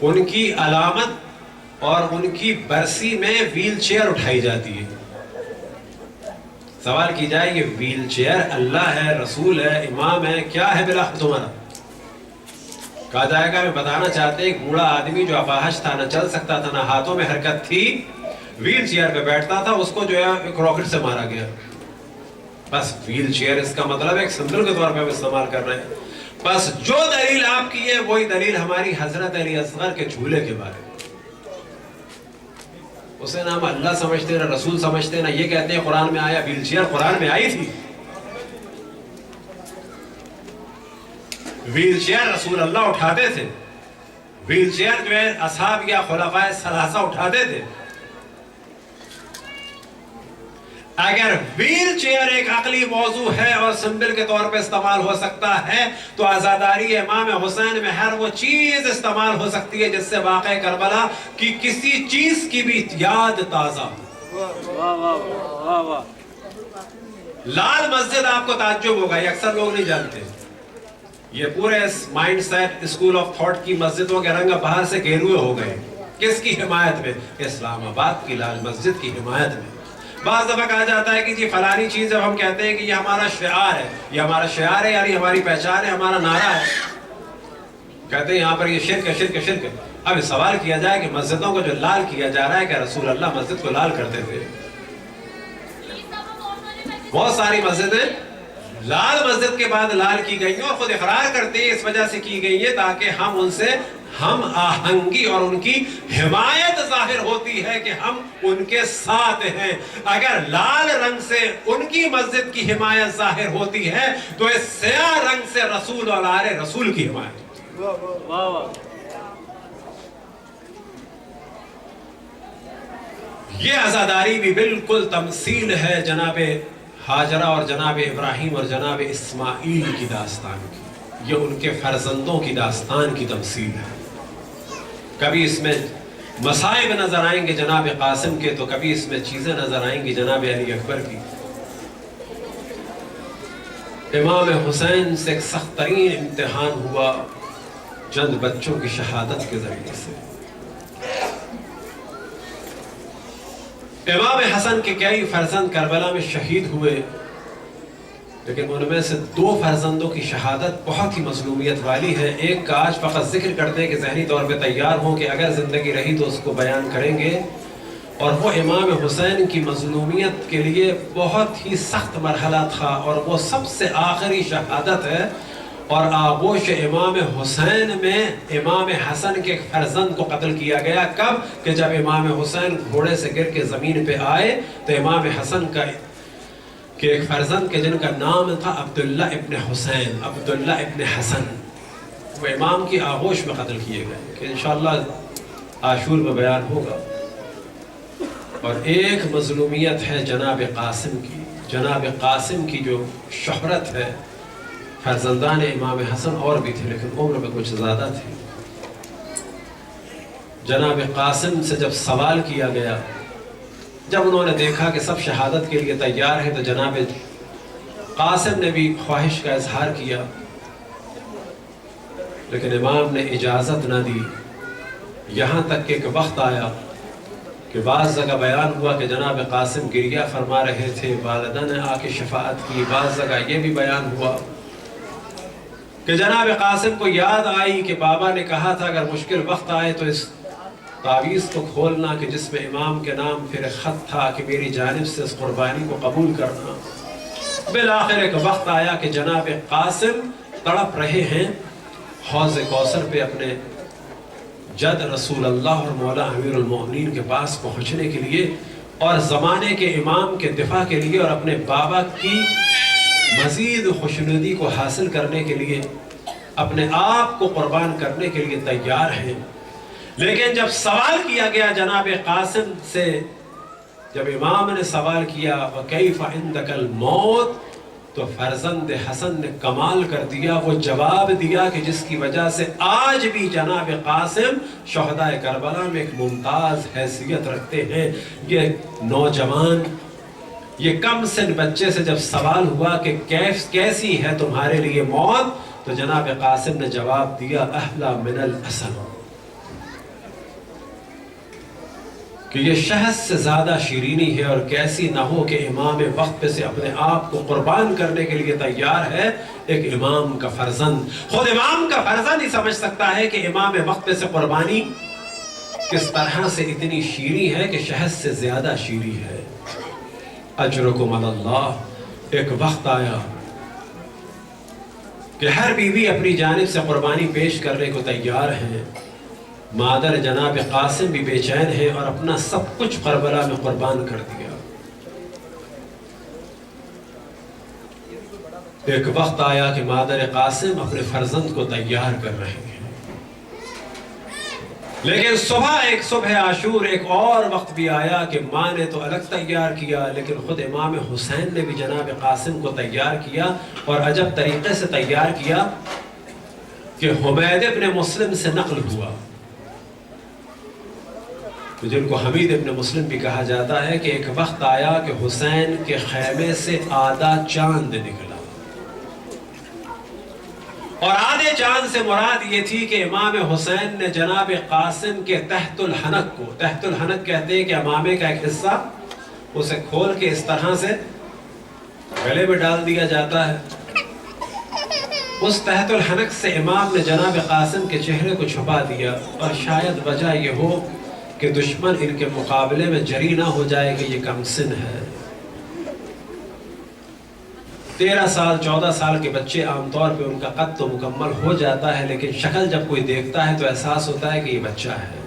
ان کی علامت اور ان کی برسی میں ویل چیئر اٹھائی جاتی ہے. سوال کی جائے یہ ویل چیئر اللہ ہے، رسول ہے، امام ہے، کیا ہے بالآخر تمہارا؟ کہا جائے گا میں بتانا چاہتے ایک بوڑھا آدمی جو اپاہج تھا، نہ چل سکتا تھا، نہ ہاتھوں میں حرکت تھی، ویل چیئر پہ بیٹھتا تھا، اس کو جو ہے ایک راکٹ سے مارا گیا. بس ویل چیئر اس کا مطلب ایک سمبل کے طور پہ ہم استعمال کر رہے ہیں. بس جو دلیل آپ کی ہے وہی دلیل ہماری حضرت علی اصغر کے جھولے کے بارے میں. اسے نہ ہم اللہ سمجھتے، نہ رسول سمجھتے، نہ یہ کہتے ہیں قرآن میں آیا. ویل چیئر قرآن میں آئی تھی. ویل چیئر رسول اللہ اٹھاتے تھے. ویل چیئر جو ہے اصحاب یا خلفائے ثلاثہ اٹھاتے تھے. اگر ویل چیئر ایک عقلی موضوع ہے اور سمبل کے طور پہ استعمال ہو سکتا ہے تو عزاداری امام حسین میں ہر وہ چیز استعمال ہو سکتی ہے جس سے واقع کربلا کی کسی چیز کی بھی یاد تازہ ہو۔ لال مسجد آپ کو تعجب ہوگا، یہ اکثر لوگ نہیں جانتے، یہ پورے mindset school of thought کی مسجدوں کے رنگ باہر سے گھیروئے ہو گئے۔ کس کی حمایت میں؟ اسلام آباد کی لال مسجد کی حمایت میں۔ بعض دفعہ کہا جاتا ہے کہ جی فلانی چیز جب ہم کہتے ہیں کہ یہ ہمارا شعار ہے، یہ ہمارا شعار ہے یعنی ہماری پہچان ہے، ہمارا نعرہ ہے، کہتے ہیں یہاں پر یہ شرک ہے، شرک ہے، شرک ہے۔ اب سوال کیا جائے کہ مسجدوں کو جو لال کیا جا رہا ہے، کہ رسول اللہ مسجد کو لال کرتے تھے؟ بہت ساری مسجدیں لال مسجد کے بعد لال کی گئی ہیں اور خود اقرار کرتے ہیں اس وجہ سے کی گئی ہے تاکہ ہم ان سے ہم آہنگی اور ان کی حمایت ظاہر ہوتی ہے کہ ہم ان کے ساتھ ہیں۔ اگر لال رنگ سے ان کی مسجد کی حمایت ظاہر ہوتی ہے تو اس سیاہ رنگ سے رسول اور آل رسول کی حمایت ہوتی ہے۔ یہ عزاداری بھی بالکل تمثیل ہے جناب ہاجرہ اور جناب ابراہیم اور جناب اسماعیل کی داستان کی، یہ ان کے فرزندوں کی داستان کی تمثیل ہے۔ کبھی اس میں مصائب نظر آئیں گے جناب قاسم کے تو کبھی اس میں چیزیں نظر آئیں گی جناب علی اکبر کی۔ امام حسین سے ایک سخت ترین امتحان ہوا چند بچوں کی شہادت کے ذریعے سے۔ امام حسن کے کئی فرزند کربلا میں شہید ہوئے، لیکن ان میں سے 2 فرزندوں کی شہادت بہت ہی مظلومیت والی ہے۔ ایک کا آج فقط ذکر کرتے ہیں کہ ذہنی طور پہ تیار ہوں کہ اگر زندگی رہی تو اس کو بیان کریں گے، اور وہ امام حسین کی مظلومیت کے لیے بہت ہی سخت مرحلہ تھا اور وہ سب سے آخری شہادت ہے۔ اور آغوش امام حسین میں امام حسن کے فرزند کو قتل کیا گیا۔ کب؟ کہ جب امام حسین گھوڑے سے گر کے زمین پہ آئے تو امام حسن کا کہ ایک فرزند کے جن کا نام تھا عبداللہ ابن حسین، عبداللہ ابن حسن، وہ امام کی آغوش میں قتل کیے گئے کہ انشاءاللہ عاشور میں بیان ہوگا۔ اور ایک مظلومیت ہے جناب قاسم کی، جناب قاسم کی جو شہرت ہے، فرزندان امام حسن اور بھی تھے لیکن عمر میں کچھ زیادہ تھے۔ جناب قاسم سے جب سوال کیا گیا، جب انہوں نے دیکھا کہ سب شہادت کے لیے تیار ہے تو جناب قاسم نے بھی خواہش کا اظہار کیا، لیکن امام نے اجازت نہ دی، یہاں تک کہ ایک وقت آیا کہ بعض جگہ بیان ہوا کہ جناب قاسم گریہ فرما رہے تھے، والدہ نے آ کے شفاعت کی، بعض جگہ یہ بھی بیان ہوا کہ جناب قاسم کو یاد آئی کہ بابا نے کہا تھا اگر مشکل وقت آئے تو اس تعویذ کو کھولنا کہ جس میں امام کے نام پھر خط تھا کہ میری جانب سے اس قربانی کو قبول کرنا۔ بالآخر ایک وقت آیا کہ جناب قاسم تڑپ رہے ہیں حوض کوثر پہ اپنے جد رسول اللہ اور مولا امیر المومنین کے پاس پہنچنے کے لیے اور زمانے کے امام کے دفاع کے لیے اور اپنے بابا کی مزید خوشنودی کو حاصل کرنے کے لیے اپنے آپ کو قربان کرنے کے لیے تیار ہیں۔ لیکن جب سوال کیا گیا جناب قاسم سے، جب امام نے سوال کیا وَكَيْفَ عِنْدَكَ الْمَوْتِ، تو فرزند حسن نے کمال کر دیا، وہ جواب دیا کہ جس کی وجہ سے آج بھی جناب قاسم شہداء کربلا میں ایک ممتاز حیثیت رکھتے ہیں۔ یہ نوجوان، یہ کم سن بچے سے جب سوال ہوا کہ کیسی ہے تمہارے لیے موت، تو جناب قاسم نے جواب دیا احلا من الاسل، کہ یہ شہد سے زیادہ شیرینی ہے اور کیسی نہ ہو کہ امام وقت پہ سے اپنے آپ کو قربان کرنے کے لیے تیار ہے ایک امام کا فرزند۔ خود امام کا فرزند ہی سمجھ سکتا ہے کہ امام وقت پہ سے قربانی کس طرح سے اتنی شیریں ہے کہ شہد سے زیادہ شیریں ہے۔ اجرکم علی اللہ، ایک وقت آیا کہ ہر بیوی اپنی جانب سے قربانی پیش کرنے کو تیار ہیں۔ مادر جناب قاسم بھی بے چین ہے اور اپنا سب کچھ کربلا میں قربان کر دیا۔ ایک وقت آیا کہ مادر قاسم اپنے فرزند کو تیار کر رہے ہیں، لیکن ایک صبح عاشور ایک اور وقت بھی آیا کہ ماں نے تو الگ تیار کیا، لیکن خود امام حسین نے بھی جناب قاسم کو تیار کیا، اور عجب طریقے سے تیار کیا کہ حمید ابن مسلم سے نقل ہوا، جن کو حمید ابن مسلم بھی کہا جاتا ہے، کہ ایک وقت آیا کہ حسین کے خیمے سے آدھا چاند نکلا، اور آدھے چاند سے مراد یہ تھی کہ امام حسین نے جناب قاسم کے تحت الحنک کو، تحت الحنک کہتے ہیں کہ امامے کا ایک حصہ، اسے کھول کے اس طرح سے گلے میں ڈال دیا جاتا ہے، اس تحت الحنک سے امام نے جناب قاسم کے چہرے کو چھپا دیا، اور شاید وجہ یہ ہو کہ دشمن ان کے مقابلے میں جری نہ ہو جائے کہ یہ کم سن ہے۔ 13 سال 14 سال کے بچے عام طور پہ ان کا قد تو مکمل ہو جاتا ہے، لیکن شکل جب کوئی دیکھتا ہے تو احساس ہوتا ہے کہ یہ بچہ ہے۔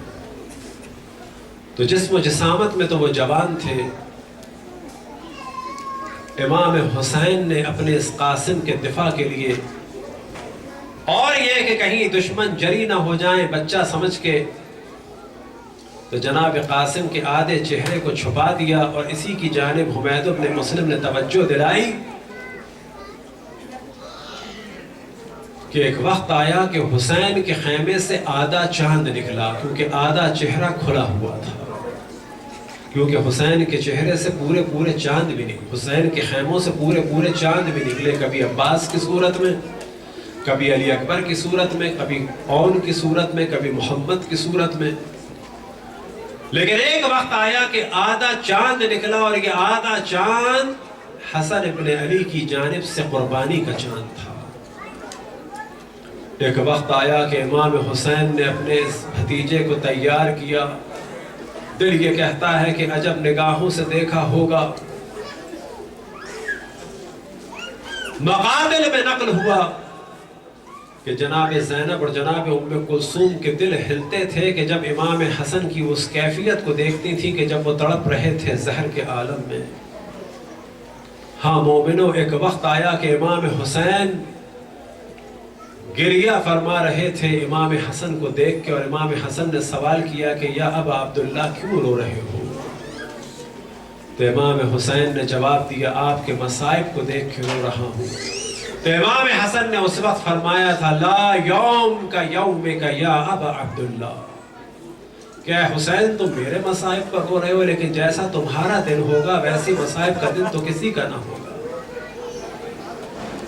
تو جسم و جسامت میں تو وہ جوان تھے۔ امام حسین نے اپنے اس قاسم کے دفاع کے لیے، اور یہ کہ کہیں دشمن جری نہ ہو جائیں بچہ سمجھ کے، تو جناب قاسم کے آدھے چہرے کو چھپا دیا، اور اسی کی جانب حمید ابن مسلم نے توجہ دلائی کہ ایک وقت آیا کہ حسین کے خیمے سے آدھا چاند نکلا، کیونکہ آدھا چہرہ کھلا ہوا تھا، کیونکہ حسین کے چہرے سے پورے چاند بھی نہیں، حسین کے خیموں سے پورے چاند بھی نکلے، کبھی عباس کی صورت میں، کبھی علی اکبر کی صورت میں، کبھی اون کی صورت میں، کبھی محمد کی صورت میں، لیکن ایک وقت آیا کہ آدھا چاند نکلا، اور یہ آدھا چاند حسن ابن علی کی جانب سے قربانی کا چاند تھا۔ ایک وقت آیا کہ امام حسین نے اپنے اس بھتیجے کو تیار کیا، دل یہ کہتا ہے کہ عجب نگاہوں سے دیکھا ہوگا، مقابل میں نقل ہوا کہ جناب زینب اور جناب ام کلثوم کے دل ہلتے تھے کہ جب امام حسن کی اس کیفیت کو دیکھتی تھی کہ جب وہ تڑپ رہے تھے زہر کے عالم میں۔ ہاں مومنو، ایک وقت آیا کہ امام حسین گریہ فرما رہے تھے امام حسن کو دیکھ کے، اور امام حسن نے سوال کیا کہ یا ابا عبداللہ کیوں رو رہے ہو؟ تو امام حسین نے جواب دیا آپ کے مصائب کو دیکھ کے رو رہا ہوں۔ تو امام حسن نے اس وقت فرمایا تھا لا یوم کا یوم کا یا ابا عبداللہ، کہ حسین تم میرے مصائب پر رو رہے ہو، لیکن جیسا تمہارا دن ہوگا ویسی مصائب کا دن تو کسی کا نہ ہوگا۔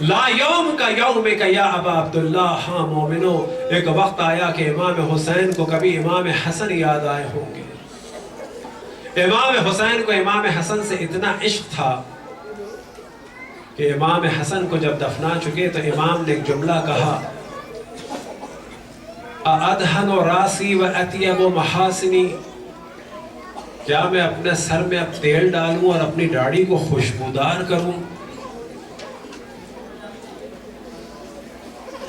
لا یوم کا یوم کا یا ابا عبداللہ۔ ہاں مومنو، ایک وقت آیا کہ امام حسین کو کبھی امام حسن یاد آئے ہوں گے۔ امام حسین کو امام حسن سے اتنا عشق تھا کہ امام حسن کو جب دفنا چکے تو امام نے ایک جملہ کہا اَأَدْهَنُ رَاسِي وَأَتِيَبُ مَحَاسِنِي، کیا میں اپنے سر میں اب تیل ڈالوں اور اپنی داڑھی کو خوشبودار کروں؟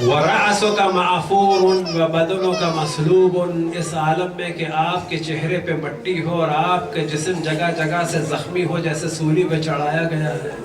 وَرَعْسُكَ مَعْفُورٌ وَبَدُنُكَ مَسْلُوبٌ، اس عالم میں کہ آپ کے چہرے پہ مٹی ہو اور آپ کے جسم جگہ جگہ سے زخمی ہو جیسے سولی پہ چڑھایا گیا ہے۔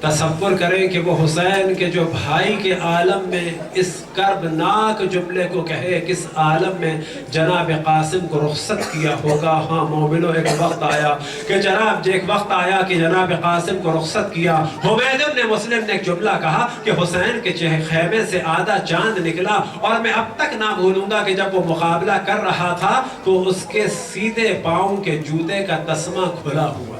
تصور کریں کہ وہ حسین کے جو بھائی کے عالم میں اس کربناک جملے کو کہے، کس عالم میں جناب قاسم کو رخصت کیا ہوگا۔ ہاں مومنو، ایک وقت آیا کہ جناب قاسم کو رخصت کیا۔ حمید ابن مسلم نے ایک جملہ کہا کہ حسین کے خیمے سے آدھا چاند نکلا، اور میں اب تک نہ بھولوں گا کہ جب وہ مقابلہ کر رہا تھا تو اس کے سیدھے پاؤں کے جوتے کا تسمہ کھلا ہوا۔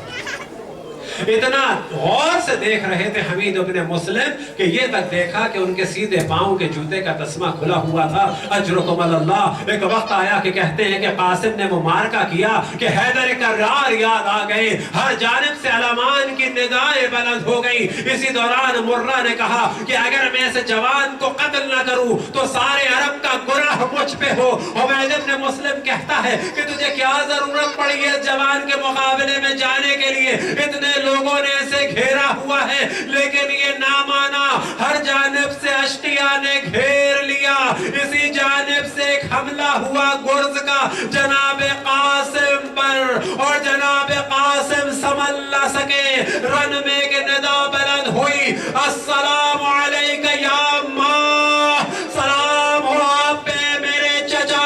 اتنا غور سے دیکھ رہے تھے حمید ابن مسلم کہ یہ تک دیکھا کہ ان کے سیدھے پاؤں کے جوتے کا تسمہ کھلا ہوا تھا۔ اجرکم اللہ۔ ایک وقت آیا کہ کہتے ہیں کہ قاسم نے وہ مارکہ کیا کہ حیدر کرار یاد آ گئے، ہر جانب سے علمان کی ندائیں بلند ہو گئی۔ اسی دوران مرہ نے کہا کہ اگر میں اس جوان کو قتل نہ کروں تو سارے عرب کا گناہ مجھ پہ ہو۔ حمید ابن مسلم کہتا ہے کہ تجھے کیا ضرورت پڑی ہے جوان کے مقابلے میں جانے کے لیے؟ اتنے لوگوں نے اسے گھیرا ہوا ہے لیکن یہ نہ مانا۔ ہر جانب سے اشقیاء نے گھیر لیا، اسی جانب سے ایک حملہ ہوا گرز کا جناب قاسم پر، اور جناب قاسم سنبھل نہ سکے۔ رن میں کہ ندا بلند ہوئی السلام علیکہ یا ماں، سلام ہو آپ پہ میرے چچا